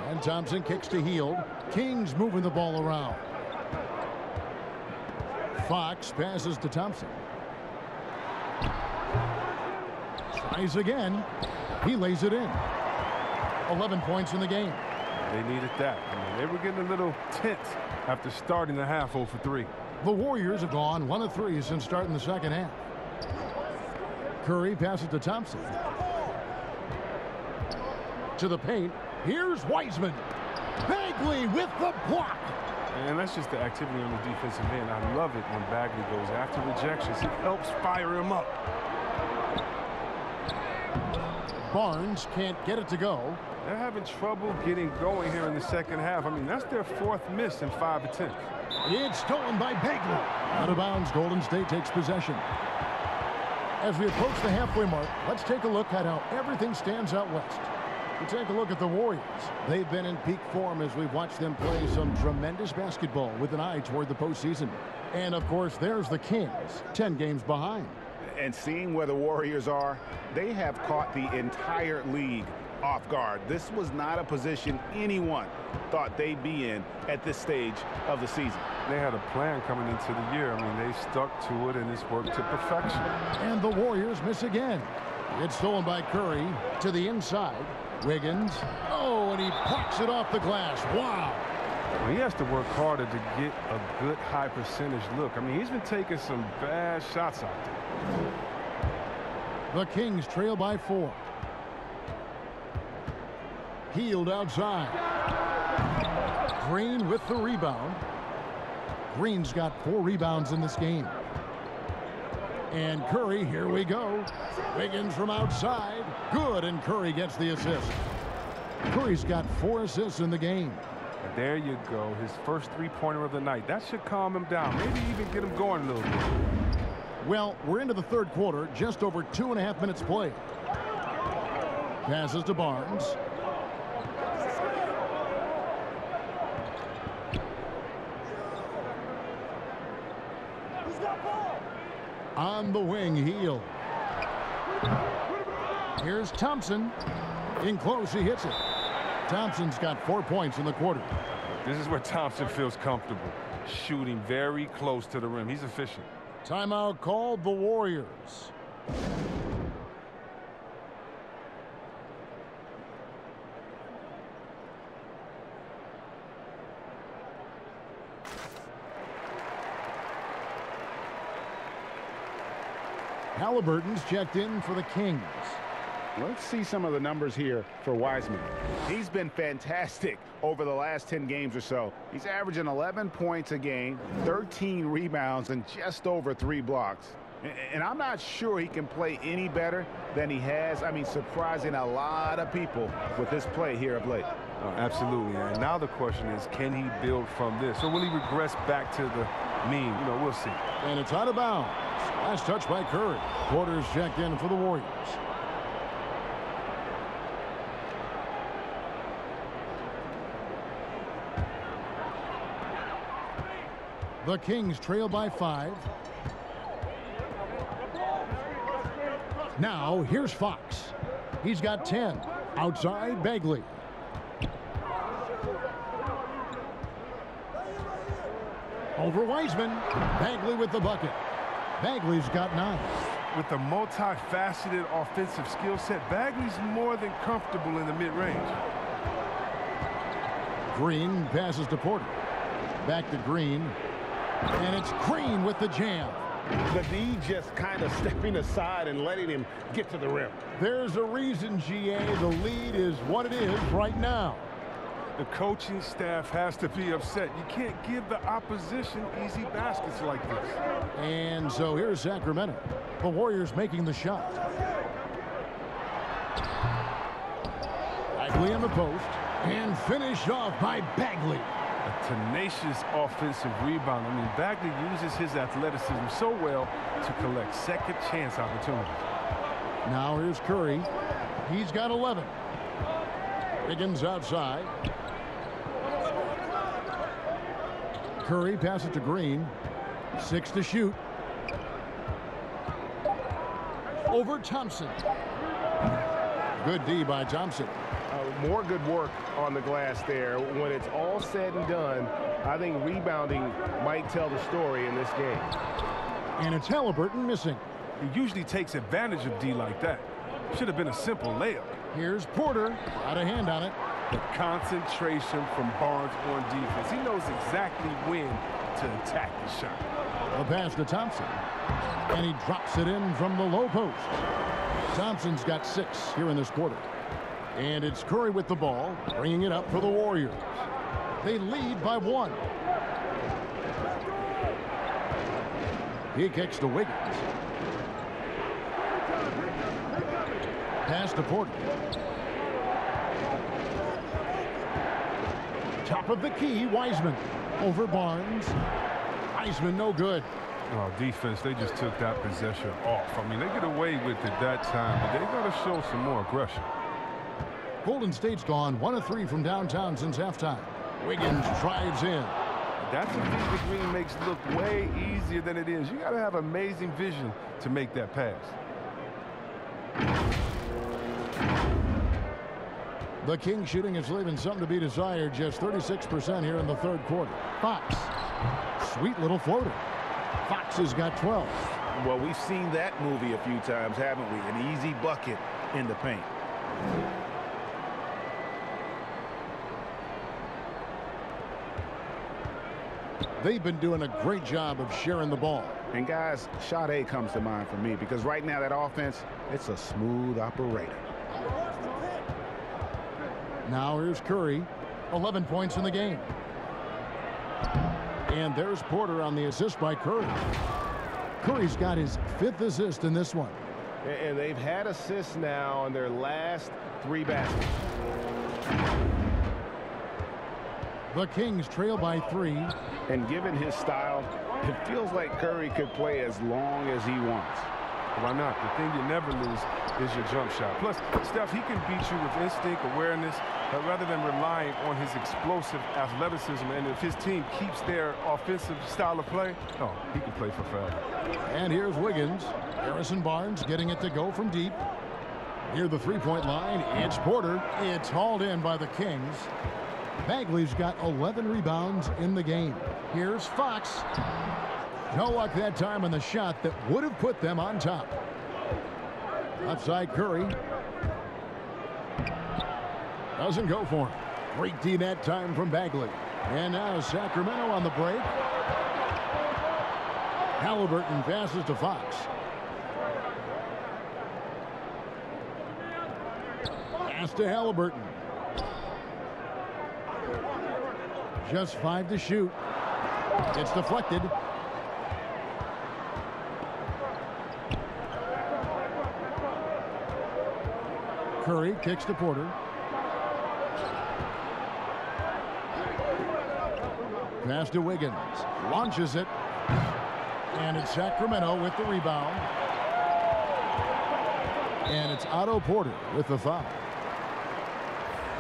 And Thompson kicks to Hield. Kings moving the ball around. Fox passes to Thompson. Tries again. He lays it in. 11 points in the game. They needed that. They were getting a little tense after starting the half 0 for 3. The Warriors have gone 1 of 3 since starting the second half. Curry passes to Thompson. To the paint. Here's Wiseman. Bagley with the block. And that's just the activity on the defensive end. I love it when Bagley goes after rejections. It helps fire him up. Barnes can't get it to go. They're having trouble getting going here in the second half. That's their 4th miss in 5 attempts. It's stolen by Bagley. Out of bounds, Golden State takes possession. As we approach the halfway mark, let's take a look at how everything stands out west. Take a look at the Warriors. They've been in peak form as we've watched them play some tremendous basketball with an eye toward the postseason. And, of course, there's the Kings, 10 games behind. And seeing where the Warriors are, they have caught the entire league off guard. This was not a position anyone thought they'd be in at this stage of the season. They had a plan coming into the year. I mean, they stuck to it, and it's worked to perfection. And the Warriors miss again. It's stolen by Curry to the inside. Wiggins. Oh, and he plucks it off the glass. Wow. Well, he has to work harder to get a good high percentage look. I mean, he's been taking some bad shots out there. The Kings trail by 4. Healed outside. Green with the rebound. Green's got 4 rebounds in this game. And Curry, here we go. Wiggins from outside. Good, and Curry gets the assist. Curry's got 4 assists in the game. And there you go, his first three-pointer of the night. That should calm him down, maybe even get him going a little bit. Well, we're into the third quarter, just over 2.5 minutes played. Passes to Barnes. On the wing, Heel. Here's Thompson. In close, he hits it. Thompson's got 4 points in the quarter. This is where Thompson feels comfortable, shooting very close to the rim. He's efficient. Timeout called the Warriors. Halliburton's checked in for the Kings. Let's see some of the numbers here for Wiseman. He's been fantastic over the last 10 games or so. He's averaging 11 points a game, 13 rebounds, and just over 3 blocks. And I'm not sure he can play any better than he has. I mean, surprising a lot of people with this play here of late. Absolutely. And now the question is, can he build from this? Or will he regress back to the mean? You know, we'll see. And it's out of bounds. Last touch by Curry. Porter's checked in for the Warriors. The Kings trail by 5. Now, here's Fox. He's got 10. Outside, Bagley. Over Wiseman. Bagley with the bucket. Bagley's got 9. With a multifaceted offensive skill set, Bagley's more than comfortable in the mid-range. Green passes to Porter. Back to Green. And it's Green with the jam. The D just kind of stepping aside and letting him get to the rim. There's a reason, GA. The lead is what it is right now. The coaching staff has to be upset. You can't give the opposition easy baskets like this. And so here's Sacramento. The Warriors making the shot. Bagley in the post. And finished off by Bagley. A tenacious offensive rebound. I mean, Bagley uses his athleticism so well to collect second chance opportunities. Now here's Curry. He's got 11. Wiggins outside. Curry passes to Green. 6 to shoot. Over Thompson. Good D by Thompson. More good work on the glass there. When it's all said and done, I think rebounding might tell the story in this game. And it's Halliburton missing. He usually takes advantage of D like that. Should have been a simple layup. Here's Porter. Got a hand on it. The concentration from Barnes on defense. He knows exactly when to attack the shot. A pass to Thompson. And he drops it in from the low post. Thompson's got 6 here in this quarter. And it's Curry with the ball, bringing it up for the Warriors. They lead by 1. He kicks to Wiggins. Pass to Porter. Top of the key, Wiseman. Over Barnes. Wiseman no good. Oh, defense, they just took that possession off. I mean, they get away with it that time, but they got to show some more aggression. Golden State's gone 1 of 3 from downtown since halftime. Wiggins drives in. That's a feat that Green makes look way easier than it is. You got to have amazing vision to make that pass. The Kings shooting is leaving something to be desired. Just 36% here in the third quarter. Fox. Sweet little floater. Fox has got 12. Well, we've seen that movie a few times, haven't we? An easy bucket in the paint. They've been doing a great job of sharing the ball. And guys, shot A comes to mind for me because right now that offense, it's a smooth operator. Now here's Curry, 11 points in the game. And there's Porter on the assist by Curry. Curry's got his 5th assist in this one. And they've had assists now on their last 3 baskets. The Kings trail by 3. And given his style, it feels like Curry could play as long as he wants. Why not? The thing you never lose is your jump shot. Plus, Steph, he can beat you with instinct, awareness, rather than relying on his explosive athleticism. And if his team keeps their offensive style of play, oh, he can play for forever. And here's Wiggins. Harrison Barnes getting it to go from deep. Near the three-point line, it's Porter. It's hauled in by the Kings. Bagley's got 11 rebounds in the game. Here's Fox. No luck that time on the shot that would have put them on top. Outside Curry. Doesn't go for him. Great D that time from Bagley. And now Sacramento on the break. Halliburton passes to Fox. Pass to Halliburton. Just 5 to shoot. It's deflected. Curry kicks to Porter. Pass to Wiggins. Launches it. And it's Sacramento with the rebound. And it's Otto Porter with the foul.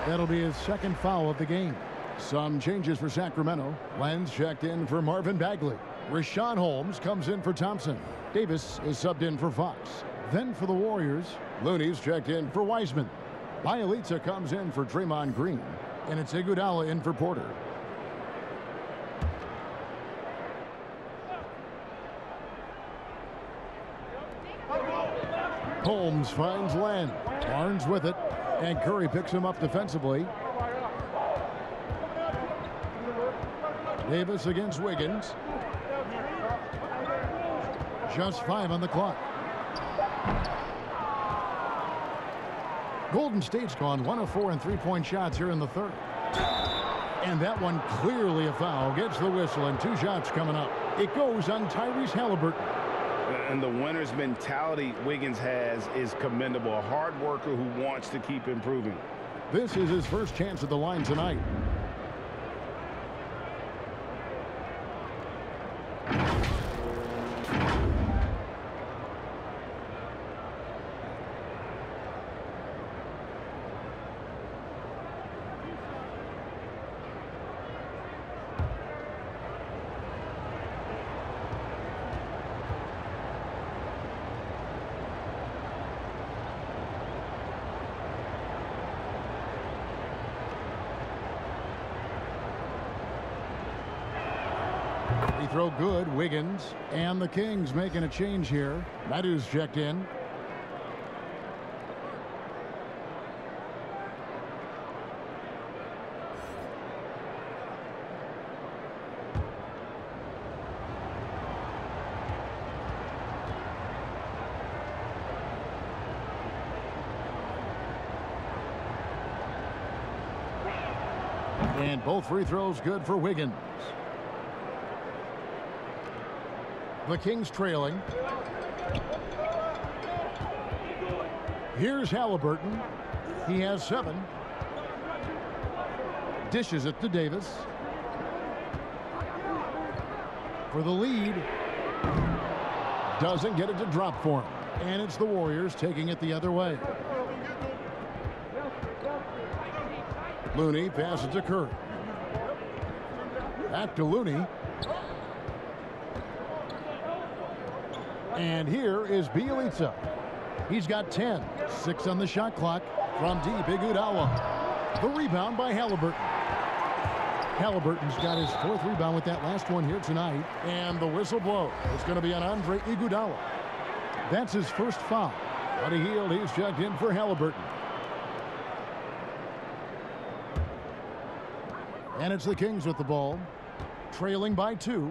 That'll be his 2nd foul of the game. Some changes for Sacramento. Lenz checked in for Marvin Bagley. Rashawn Holmes comes in for Thompson. Davis is subbed in for Fox. Then for the Warriors, Looney's checked in for Wiseman. Bielitsa comes in for Draymond Green. And it's Iguodala in for Porter. Holmes finds Len. Barnes with it. And Curry picks him up defensively. Davis against Wiggins. Just 5 on the clock. Golden State's gone 1 of 4 in three-point shots here in the third. And that one clearly a foul. Gets the whistle and 2 shots coming up. It goes on Tyrese Halliburton. And the winner's mentality Wiggins has is commendable. A hard worker who wants to keep improving. This is his first chance at the line tonight. Free throw good. Wiggins and the Kings making a change here. Madu's checked in. And both free throws good for Wiggins. The Kings trailing. Here's Halliburton. He has 7. Dishes it to Davis. For the lead. Doesn't get it to drop for him. And it's the Warriors taking it the other way. Looney passes to Curry. Back to Looney. And here is Bielitsa. He's got 10. 6 on the shot clock from deep. Iguodala. The rebound by Halliburton. Halliburton's got his 4th rebound with that last one here tonight. And the whistle blows. It's going to be on Andre Iguodala. That's his first foul. Buddy Hield, he's checked in for Halliburton. And it's the Kings with the ball, trailing by 2.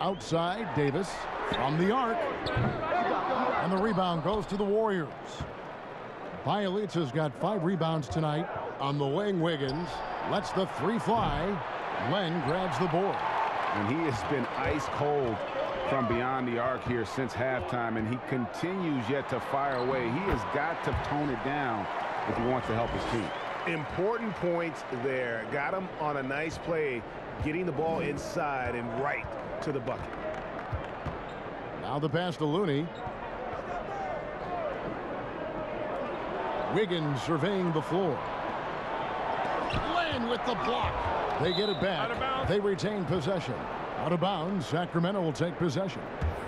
Outside, Davis from the arc. And the rebound goes to the Warriors. Bielitsa's got 5 rebounds tonight. On the wing, Wiggins lets the 3 fly. Len grabs the board. And he has been ice cold from beyond the arc here since halftime, and he continues yet to fire away. He has got to tone it down if he wants to help his team. Important points there. Got him on a nice play, getting the ball inside and right to the bucket. Now the pass to Looney. Wiggins surveying the floor. Len with the block. They get it back. They retain possession. Out of bounds, Sacramento will take possession.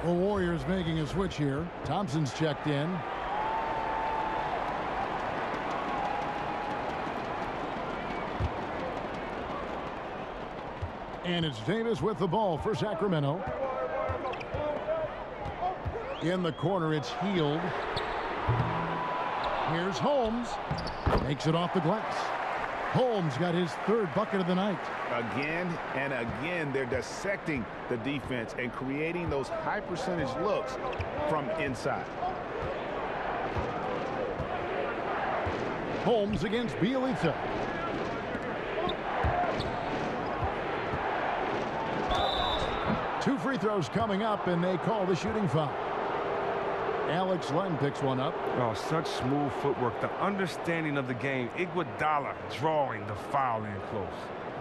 The Warriors making a switch here. Thompson's checked in. And it's Davis with the ball for Sacramento. In the corner, it's Hield. Here's Holmes. Makes it off the glass. Holmes got his 3rd bucket of the night. Again and again, they're dissecting the defense and creating those high percentage looks from inside. Holmes against Bielitsa. Two free throws coming up, and they call the shooting foul. Alex Len picks one up. Oh, such smooth footwork. The understanding of the game. Iguodala drawing the foul in close.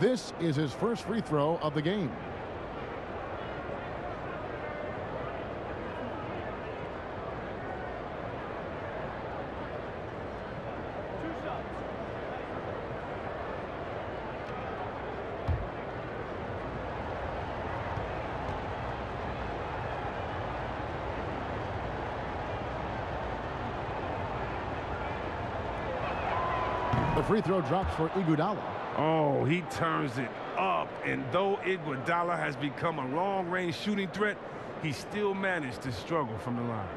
This is his first free throw of the game. The free throw drops for Iguodala. Oh, he turns it up. And though Iguodala has become a long-range shooting threat, he still managed to struggle from the line.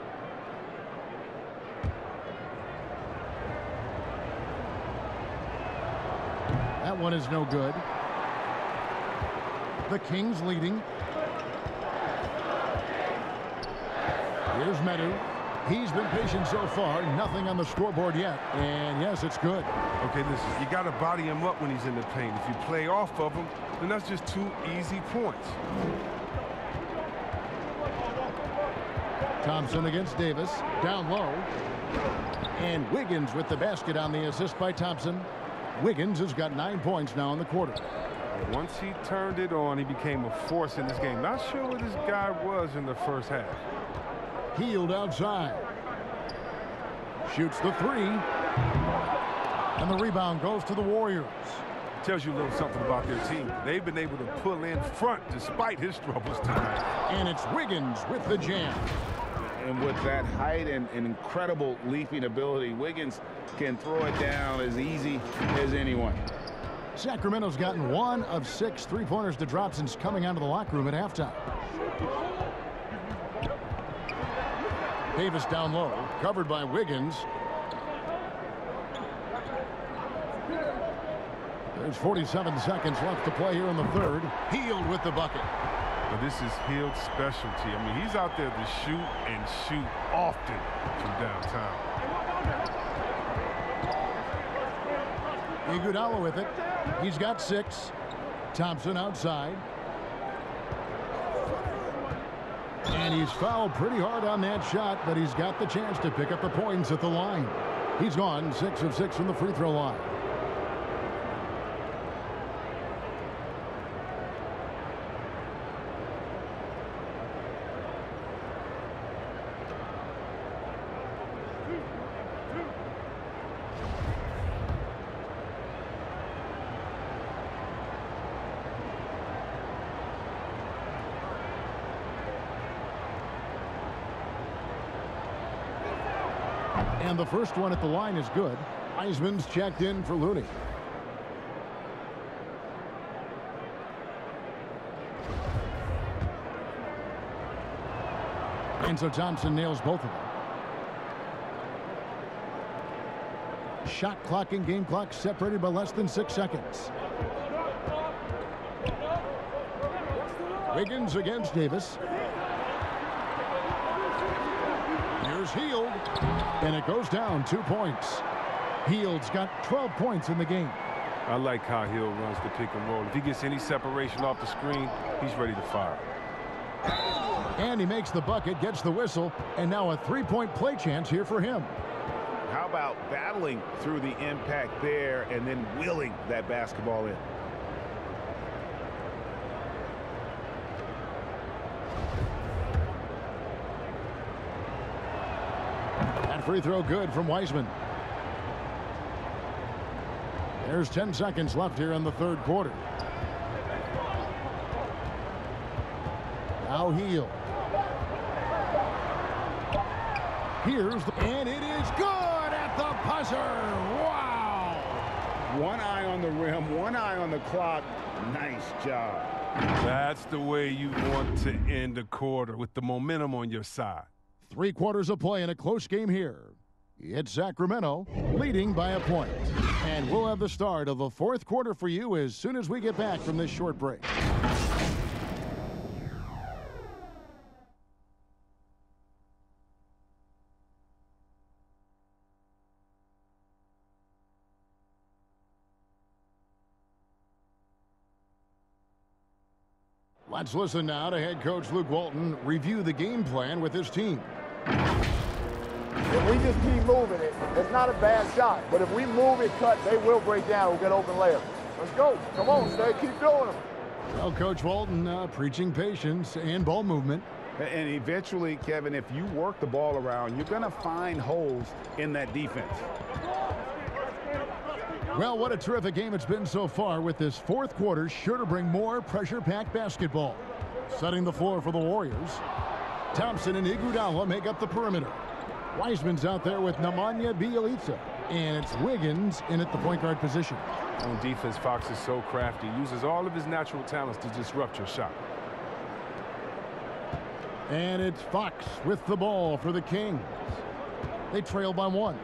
That one is no good. The Kings leading. Here's Medu. He's been patient so far. Nothing on the scoreboard yet. And yes, it's good. Okay, listen, you got to body him up when he's in the paint. If you play off of him, then that's just 2 easy points. Thompson against Davis. Down low. And Wiggins with the basket on the assist by Thompson. Wiggins has got 9 points now in the quarter. Once he turned it on, he became a force in this game. Not sure what this guy was in the first half. Hield outside. Shoots the 3. And the rebound goes to the Warriors. Tells you a little something about their team. They've been able to pull in front despite his troubles tonight. And it's Wiggins with the jam. And with that height and incredible leaping ability, Wiggins can throw it down as easy as anyone. Sacramento's gotten 1 of 6 3-pointers to drop since coming out of the locker room at halftime. Davis down low, covered by Wiggins. There's 47 seconds left to play here in the third. Hield with the bucket. But this is Hield's specialty. I mean, he's out there to shoot and shoot often from downtown. Iguodala with it. He's got 6. Thompson outside. And he's fouled pretty hard on that shot, but he's got the chance to pick up the points at the line. He's gone 6 of 6 from the free throw line. And the first one at the line is good. Wiseman's checked in for Looney. And so Thompson nails both of them. Shot clock and game clock separated by less than 6 seconds. Wiggins against Davis. Here's Hield, and it goes down 2 points. Hield's got 12 points in the game. I like how Hield runs the pick and roll. If he gets any separation off the screen, he's ready to fire. And he makes the bucket, gets the whistle, and now a three-point play chance here for him. How about battling through the impact there and then wheeling that basketball in? That free throw good from Wiseman. There's 10 seconds left here in the third quarter. Now Hield. And it is good at the buzzer. Wow. One eye on the rim, one eye on the clock. Nice job. That's the way you want to end a quarter, with the momentum on your side. 3 quarters of play in a close game here. It's Sacramento leading by a point. And we'll have the start of the fourth quarter for you as soon as we get back from this short break. Let's listen now to head coach Luke Walton review the game plan with his team. If we just keep moving it, it's not a bad shot. But if we move it, cut, they will break down. We'll get open layups. Let's go. Come on, stay. Keep doing them. Well, Coach Walton preaching patience and ball movement. And eventually, Kevin, if you work the ball around, you're going to find holes in that defense. Well, what a terrific game it's been so far, with this fourth quarter sure to bring more pressure-packed basketball. Setting the floor for the Warriors. Thompson and Iguodala make up the perimeter. Wiseman's out there with Nemanja Bjelica. And it's Wiggins in at the point guard position. On defense, Fox is so crafty. He uses all of his natural talents to disrupt your shot. And it's Fox with the ball for the Kings. They trail by 1.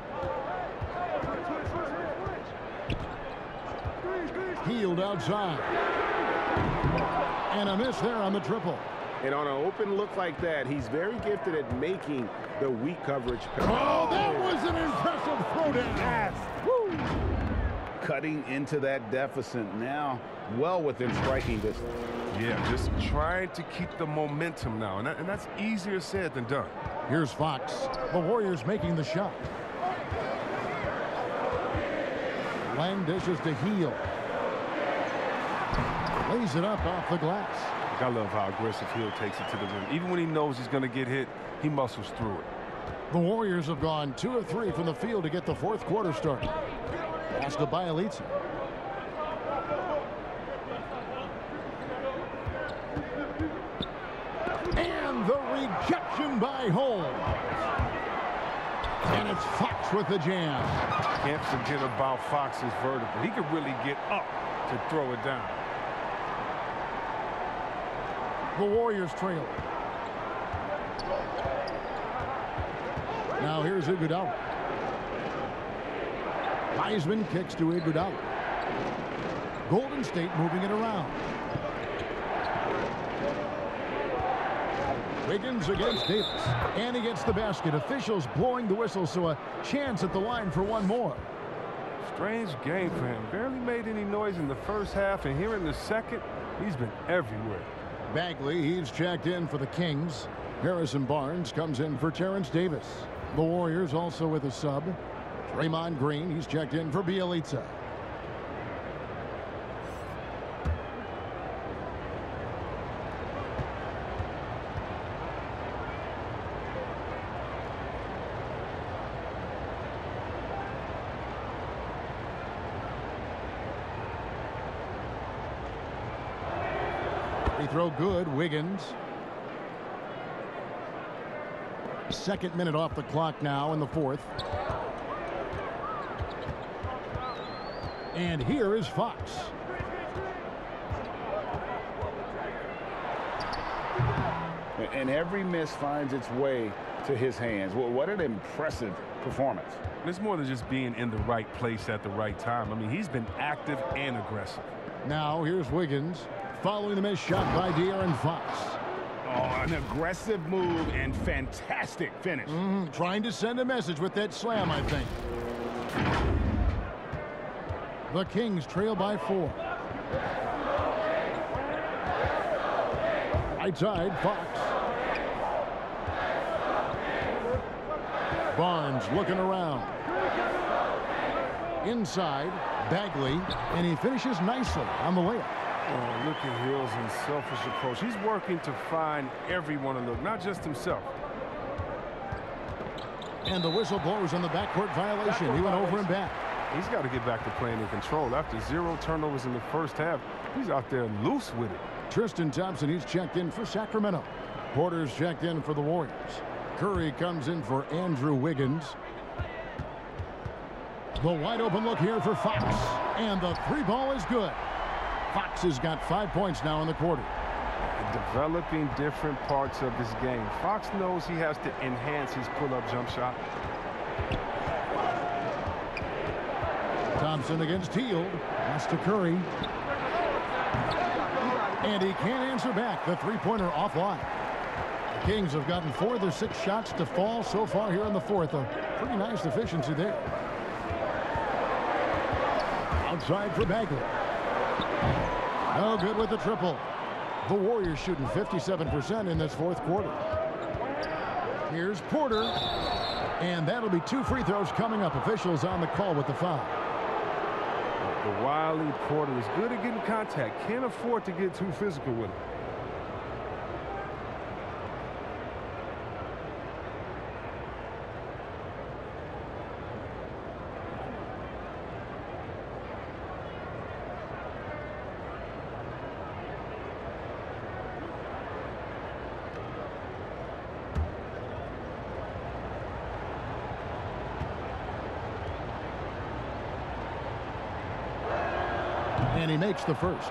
Hield outside. And a miss there on the triple. And on an open look like that, he's very gifted at making the weak coverage. Oh, that was an impressive throwdown. Yes. Woo. Cutting into that deficit now, well within striking distance. Yeah, just trying to keep the momentum now, and that's easier said than done. Here's Fox. The Warriors making the shot. Lang dishes to Hield. Lays it up off the glass. I love how aggressive Hield takes it to the rim. Even when he knows he's going to get hit, he muscles through it. The Warriors have gone 2 of 3 from the field to get the fourth quarter started. Pass to Bjelica. And the rejection by Holmes. And it's Fox with the jam. Can't forget about Fox's vertical. He could really get up to throw it down. The Warriors trail. Now here's Iguodala. Wiseman kicks to Iguodala. Golden State moving it around. Wiggins against Davis. And he gets the basket. Officials blowing the whistle, so a chance at the line for one more. Strange game for him. Barely made any noise in the first half, and here in the second, he's been everywhere. Bagley, he's checked in for the Kings. Harrison Barnes comes in for Terrence Davis. The Warriors also with a sub. Draymond Green, he's checked in for Bjelica. Free throw good, Wiggins. Second minute off the clock now in the fourth. And here is Fox. And every miss finds its way to his hands. Well, what an impressive performance. It's more than just being in the right place at the right time. I mean, he's been active and aggressive. Now here's Wiggins following the missed shot by De'Aaron Fox. Oh, an aggressive move and fantastic finish. Trying to send a message with that slam, I think. The Kings trail by 4. Right side, Fox. Barnes looking around. Inside, Bagley, and he finishes nicely on the layup. Oh, look at Hill's unselfish approach. He's working to find everyone to look, not just himself. And the whistle blows on the backcourt violation. He went over and back. He's got to get back to playing in control. After 0 turnovers in the first half, he's out there loose with it. Tristan Thompson, he's checked in for Sacramento. Porter's checked in for the Warriors. Curry comes in for Andrew Wiggins. The wide open look here for Fox. And the 3-ball is good. Fox has got 5 points now in the quarter. Developing different parts of this game. Fox knows he has to enhance his pull-up jump shot. Thompson against Teal. Pass to Curry. And he can't answer back. The three-pointer offline. The Kings have gotten 4 of their 6 shots to fall so far here in the fourth. A pretty nice efficiency there. Outside for Bagley. No good with the triple. The Warriors shooting 57% in this fourth quarter. Here's Porter. And that'll be 2 free throws coming up. Officials on the call with the foul. The wily Porter is good at getting contact. Can't afford to get too physical with him. And he makes the first.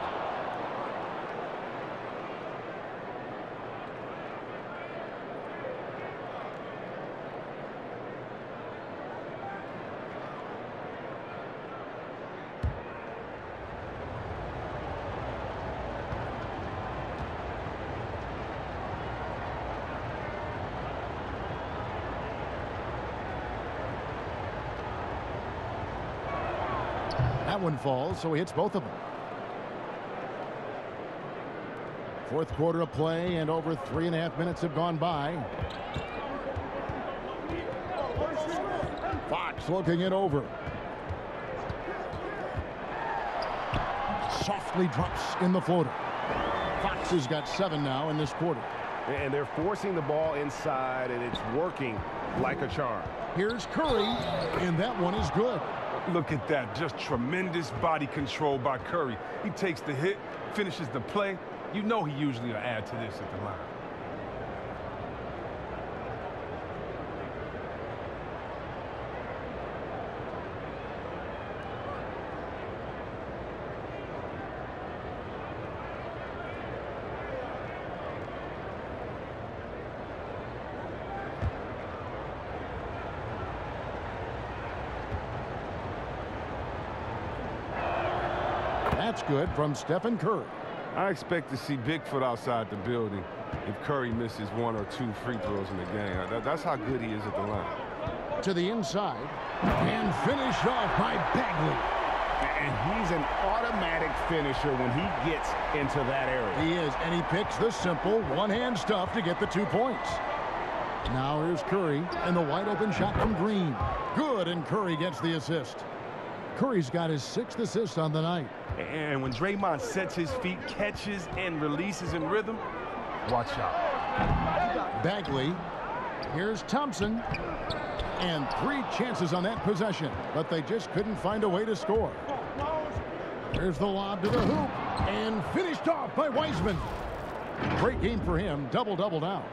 That one falls, so he hits both of them. Fourth quarter of play, and over 3.5 minutes have gone by. Fox looking it over. Softly drops in the floater. Fox has got 7 now in this quarter. And they're forcing the ball inside, and it's working like a charm. Here's Curry, and that one is good. Look at that, just tremendous body control by Curry. He takes the hit, finishes the play. You know he usually will add to this at the line. That's good from Stephen Curry. I expect to see Bigfoot outside the building if Curry misses 1 or 2 free throws in the game. That's how good he is at the line. To the inside, and finished off by Bagley. And he's an automatic finisher when he gets into that area. He is, and he picks the simple one-hand stuff to get the 2 points. Now here's Curry, and the wide-open shot from Green. Good, and Curry gets the assist. Curry's got his 6th assist on the night. And when Draymond sets his feet, catches, and releases in rhythm, watch out. Bagley. Here's Thompson. And 3 chances on that possession, but they just couldn't find a way to score. There's the lob to the hoop, and finished off by Wiseman. Great game for him, double-double now.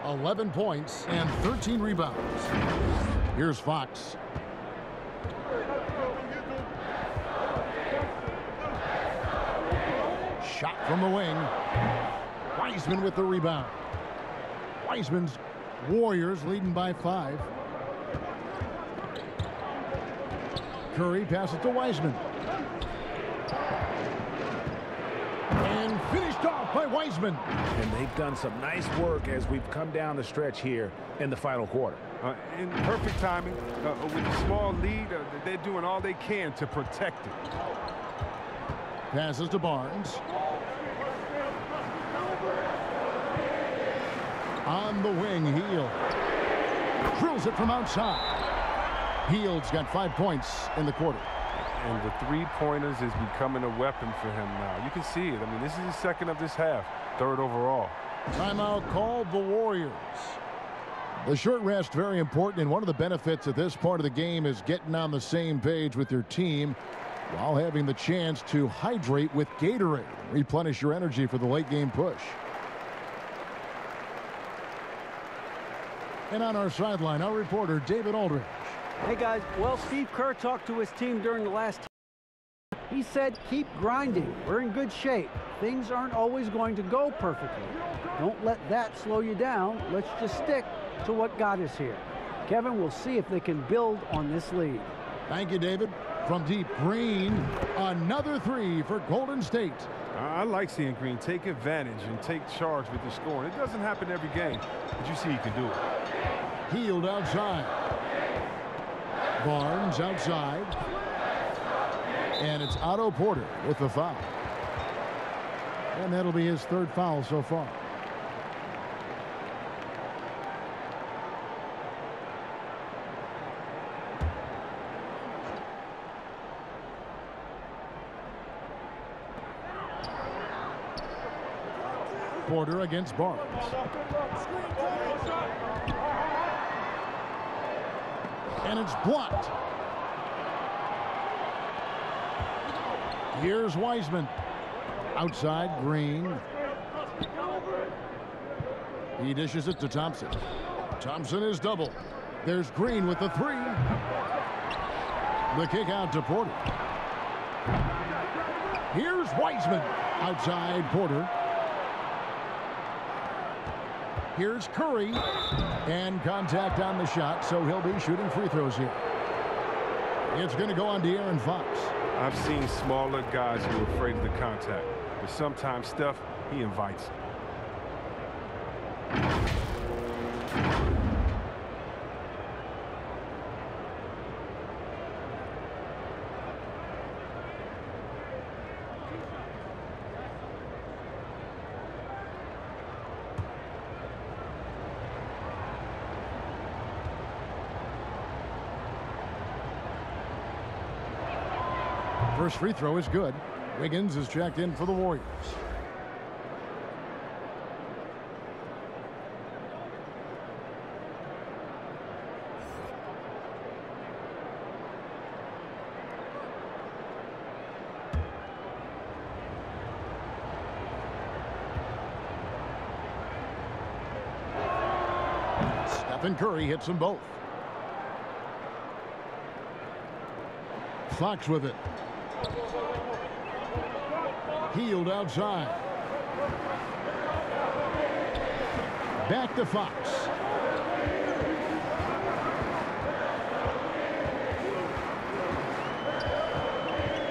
11 points and 13 rebounds. Here's Fox. Shot from the wing. Wiseman with the rebound. Wiseman's Warriors leading by 5. Curry passes to Wiseman. And finished off by Wiseman. And they've done some nice work as we've come down the stretch here in the final quarter. In perfect timing, with a small lead, they're doing all they can to protect it. Passes to Barnes. On the wing, Hield. Drills it from outside. Hield's got 5 points in the quarter. And the three-pointers is becoming a weapon for him now. You can see it. I mean, this is the second of this half, 3rd overall. Timeout called the Warriors. The short rest, very important, and one of the benefits of this part of the game is getting on the same page with your team while having the chance to hydrate with Gatorade. Replenish your energy for the late game push. And on our sideline, our reporter, David Aldridge. Hey, guys. Well, Steve Kerr talked to his team during the last. He said, keep grinding. We're in good shape. Things aren't always going to go perfectly. Don't let that slow you down. Let's just stick to what got us here. Kevin, we'll see if they can build on this lead. Thank you, David. From deep, Green. Another 3 for Golden State. I like seeing Green take advantage and take charge with the scoring. It doesn't happen every game, but you see he can do it. Hield outside. Barnes outside. And it's Otto Porter with the foul. And that'll be his 3rd foul so far. Porter against Barnes. And it's blocked. Here's Wiseman. Outside, Green. He dishes it to Thompson. Thompson is double. There's Green with the 3. The kick out to Porter. Here's Wiseman. Outside, Porter. Here's Curry. And contact on the shot, so he'll be shooting free throws here. It's going to go on De'Aaron Fox. I've seen smaller guys who are afraid of the contact, but sometimes Steph, he invites it. First free throw is good. Wiggins is checked in for the Warriors. Stephen Curry hits them both. Fox with it. Hield outside. Back to Fox.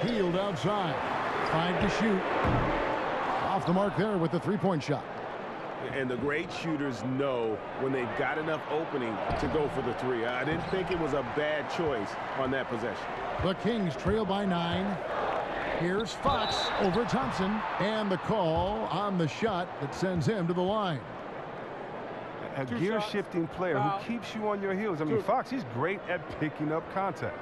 Hield outside. 5 to shoot. Off the mark there with the 3-point shot. And the great shooters know when they've got enough opening to go for the 3. I didn't think it was a bad choice on that possession. The Kings trail by 9. Here's Fox over Thompson, and the call on the shot that sends him to the line. A gear-shifting player who keeps you on your heels. I mean, Fox, he's great at picking up contact.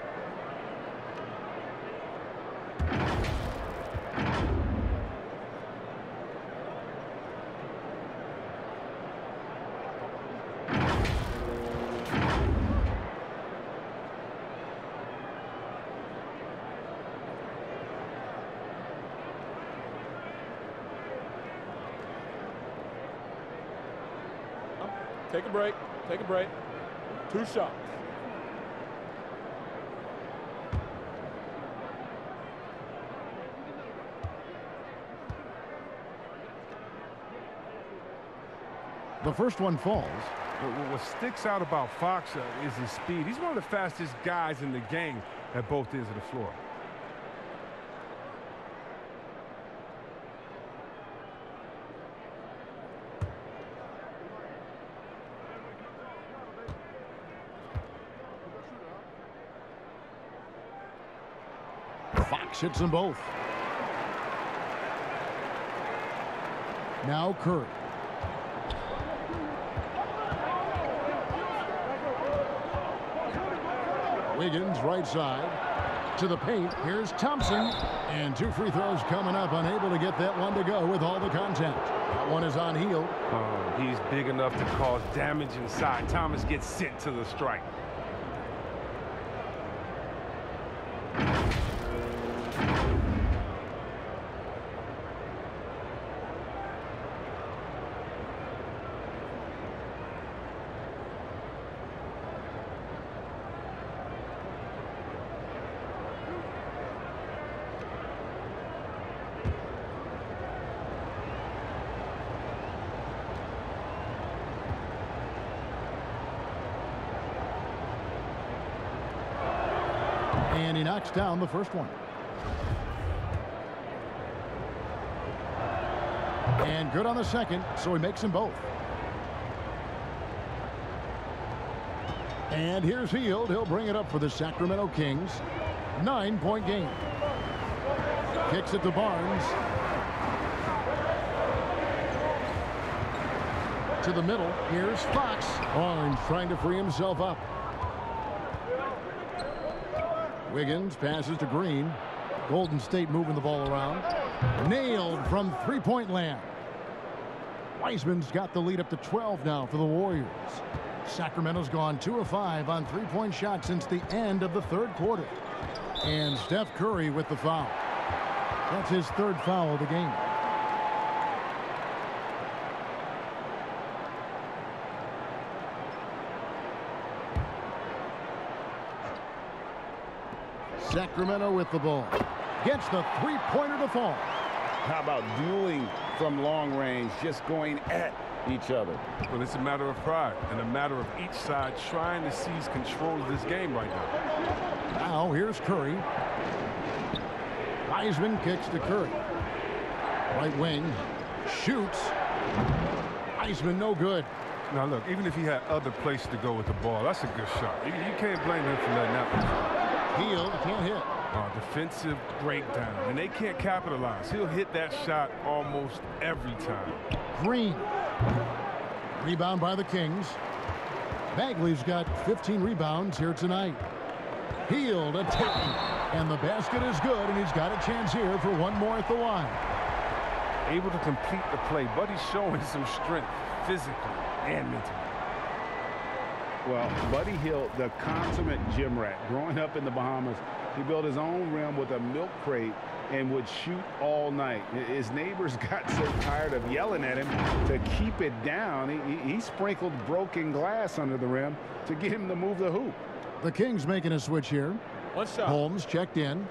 Take a break. Take a break. 2 shots. The first one falls. What sticks out about Fox is his speed. He's one of the fastest guys in the game at both ends of the floor. Fox hits them both. Now Curry. Wiggins right side to the paint. Here's Thompson. And 2 free throws coming up. Unable to get that one to go with all the contact. That one is on Hield. He's big enough to cause damage inside. Thomas gets sent to the strike. And he knocks down the first one. And good on the second, so he makes them both. And here's Hield. He'll bring it up for the Sacramento Kings. 9-point game. Kicks it to Barnes. To the middle. Here's Fox. Barnes trying to free himself up. Wiggins passes to Green. Golden State moving the ball around. Nailed from three-point land. Wiseman's got the lead up to 12 now for the Warriors. Sacramento's gone 2 of 5 on three-point shots since the end of the third quarter. And Steph Curry with the foul. That's his 3rd foul of the game. Sacramento with the ball. Gets the three-pointer to fall. How about dueling from long range, just going at each other? Well, it's a matter of pride and a matter of each side trying to seize control of this game right now. Now here's Curry. Wiseman kicks to Curry. Right wing. Shoots. Wiseman no good. Now look, even if he had other places to go with the ball, that's a good shot. You can't blame him for letting that one. Hield can't hit. Defensive breakdown, and they can't capitalize. He'll hit that shot almost every time. Green. Rebound by the Kings. Bagley's got 15 rebounds here tonight. Hield attacking, and the basket is good, and he's got a chance here for one more at the line. Able to complete the play, but he's showing some strength physically and mentally. Well, Buddy Hield, the consummate gym rat, growing up in the Bahamas, he built his own rim with a milk crate and would shoot all night. His neighbors got so tired of yelling at him to keep it down. He sprinkled broken glass under the rim to get him to move the hoop. The Kings making a switch here. One shot. Holmes checked in.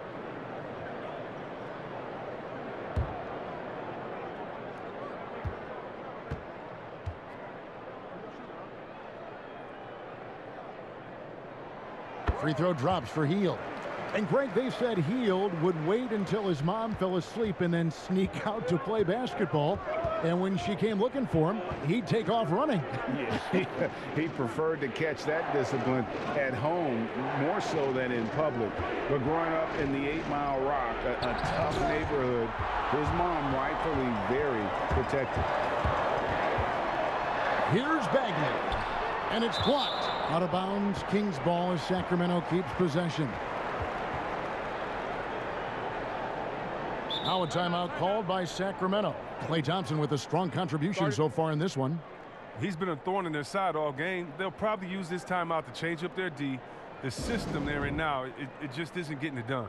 Free throw drops for Hield. And Greg, they said Hield would wait until his mom fell asleep and then sneak out to play basketball. And when she came looking for him, he'd take off running. Yeah, he preferred to catch that discipline at home more so than in public. But growing up in the 8 Mile Rock, a tough neighborhood, his mom rightfully very protective. Here's Bagley. And it's blocked. Out of bounds. Kings ball as Sacramento keeps possession. Now a timeout called by Sacramento. Klay Thompson with a strong contribution so far in this one. He's been a thorn in their side all game. They'll probably use this timeout to change up their D. The system they're in now, it just isn't getting it done.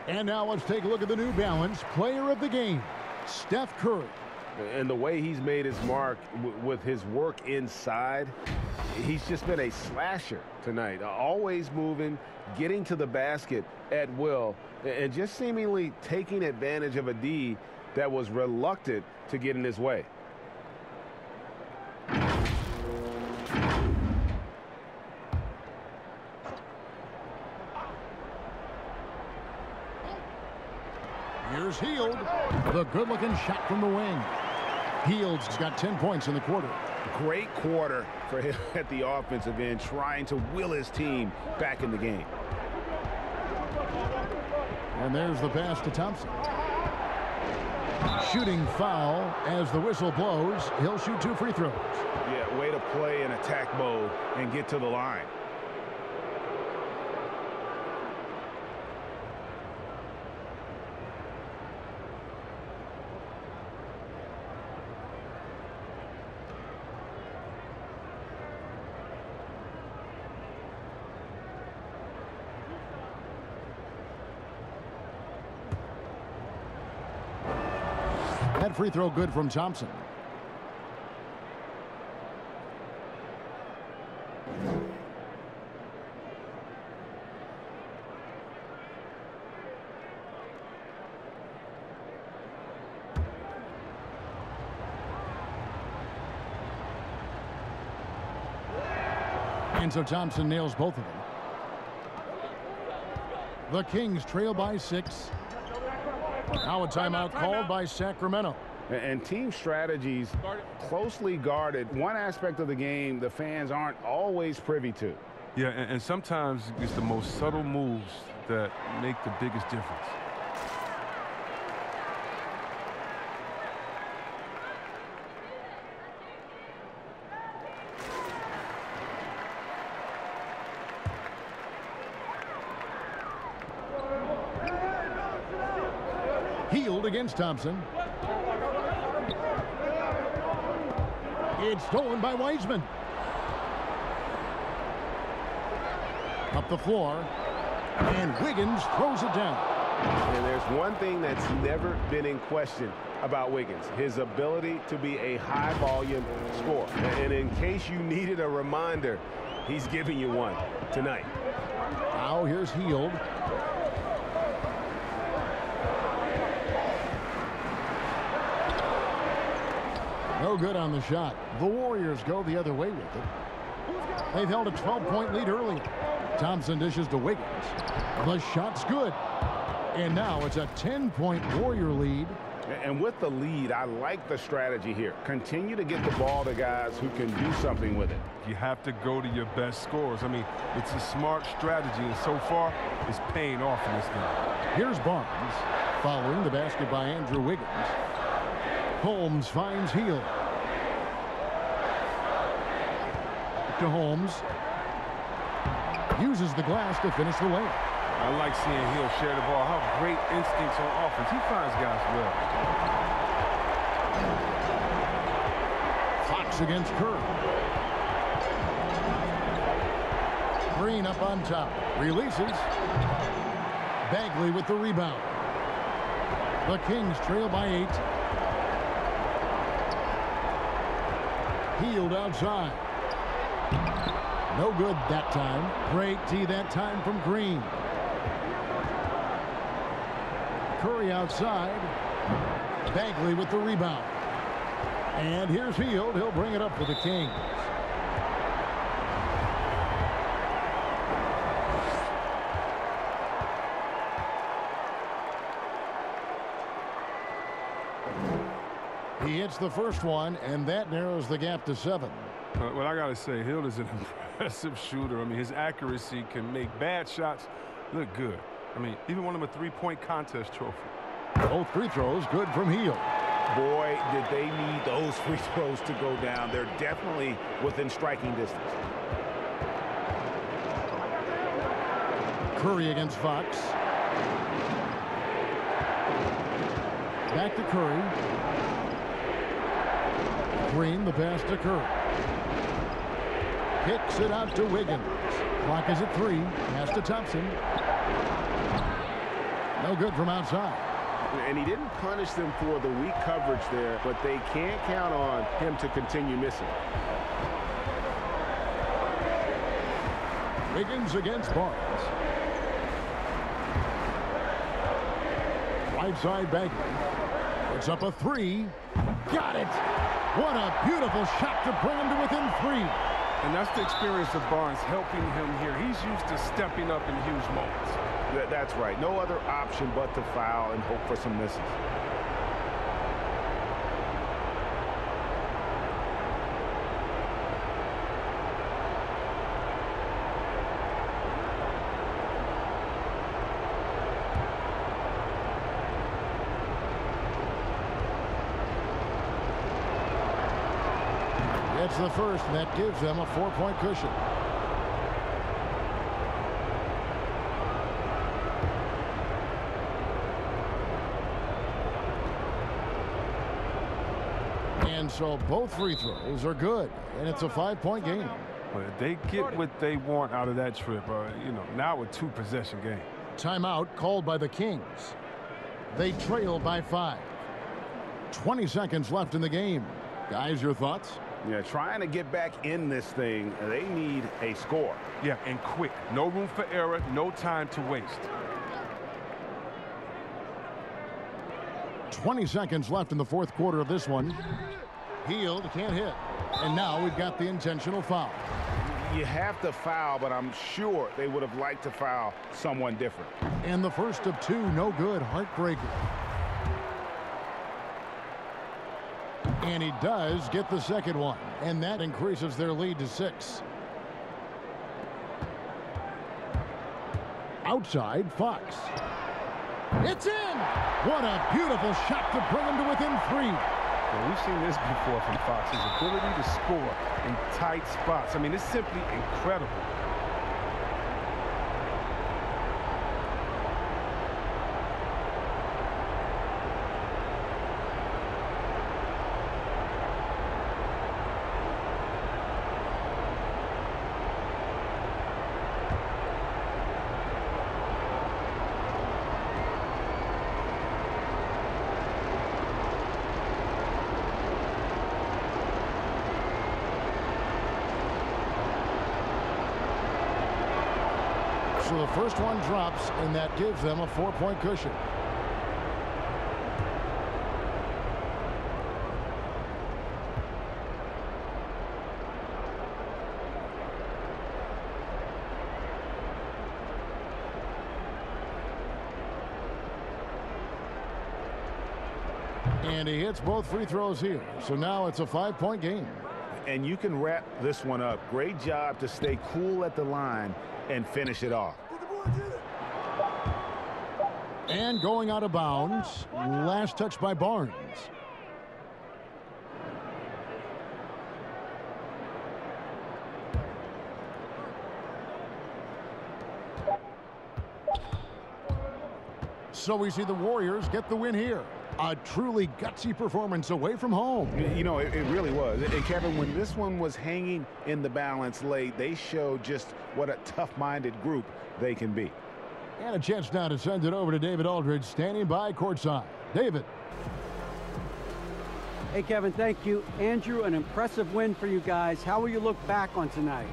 And now let's take a look at the New Balance Player of the Game, Steph Curry. And the way he's made his mark with his work inside, he's just been a slasher tonight. Always moving, getting to the basket at will, and just seemingly taking advantage of a D that was reluctant to get in his way. Here's Hield. The good-looking shot from the wing. Hield's got 10 points in the quarter. Great quarter for him at the offensive end, trying to will his team back in the game. And there's the pass to Thompson. Shooting foul as the whistle blows. He'll shoot 2 free throws. Yeah, way to play in attack mode and get to the line. That free throw good from Thompson. And so Thompson nails both of them. The Kings trail by 6. Now a timeout called by Sacramento. And team strategies closely guarded. One aspect of the game the fans aren't always privy to. Yeah, and sometimes it's the most subtle moves that make the biggest difference. Hield against Thompson. It's stolen by Wiseman. Up the floor, and Wiggins throws it down. And there's one thing that's never been in question about Wiggins, his ability to be a high-volume scorer. And in case you needed a reminder, he's giving you one tonight. Now here's Hield. No good on the shot. The Warriors go the other way with it. They've held a 12-point lead earlier. Thompson dishes to Wiggins. The shot's good. And now it's a 10-point Warrior lead. And with the lead, I like the strategy here. Continue to get the ball to guys who can do something with it. You have to go to your best scorers. I mean, it's a smart strategy, and so far, it's paying off in this game. Here's Barnes, following the basket by Andrew Wiggins. Holmes finds Hield. To Holmes. Uses the glass to finish the layup. I like seeing Hield share the ball. How great instincts on offense. He finds guys well. Fox against Curry. Green up on top. Releases. Bagley with the rebound. The Kings trail by 8. Hield outside. No good that time. Great D that time from Green. Curry outside. Bagley with the rebound. And here's Hield. He'll bring it up for the Kings. He hits the first one, and that narrows the gap to 7. Well, I got to say, Hield is an impressive shooter. I mean, his accuracy can make bad shots look good. I mean, even won him a 3-point contest trophy. Both free throws good from Hield. Boy, did they need those free throws to go down. They're definitely within striking distance. Curry against Fox. Back to Curry. Green, the pass to Curry. Kicks it out to Wiggins. Clock is at 3. Pass to Thompson. No good from outside. And he didn't punish them for the weak coverage there, but they can't count on him to continue missing. Wiggins against Barnes. Right side Bagley. Puts up a three. Got it. What a beautiful shot to bring him to within 3. And that's the experience of Barnes helping him here. He's used to stepping up in huge moments. That's right. No other option but to foul and hope for some misses. It's the first, and that gives them a 4-point cushion. And so both free throws are good, and it's a 5-point game. But if they get what they want out of that trip, now a 2-possession game. Timeout called by the Kings. They trail by 5. 20 seconds left in the game. Guys, your thoughts? Yeah, trying to get back in this thing, they need a score. Yeah, and quick. No room for error, no time to waste. 20 seconds left in the fourth quarter of this one. Healed, can't hit. And now we've got the intentional foul. You have to foul, but I'm sure they would have liked to foul someone different. And the first of 2, no good, heartbreaker. And he does get the second one, and that increases their lead to 6. Outside, Fox. It's in! What a beautiful shot to bring him to within 3. Well, we've seen this before from Fox, his ability to score in tight spots. I mean, it's simply incredible. So the first one drops, and that gives them a 4-point cushion. And he hits both free throws here. So now it's a 5-point game. And you can wrap this one up. Great job to stay cool at the line and finish it off. And going out of bounds, last touch by Barnes. So we see the Warriors get the win here. A truly gutsy performance away from home. You know, it really was. And Kevin, when this one was hanging in the balance late, they showed just what a tough-minded group they can be. And a chance now to send it over to David Aldridge, standing by courtside. David. Hey, Kevin, thank you. Andrew, an impressive win for you guys. How will you look back on tonight?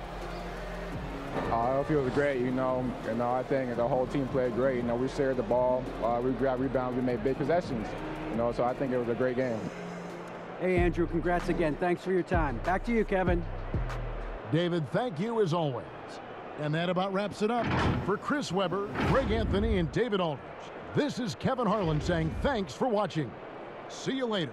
I feel it was great, I think the whole team played great. We shared the ball, we grabbed rebounds, we made big possessions, so I think it was a great game. Hey, Andrew, congrats again. Thanks for your time. Back to you, Kevin. David, thank you as always. And that about wraps it up. For Chris Webber, Greg Anthony, and David Aldridge, this is Kevin Harlan saying thanks for watching. See you later.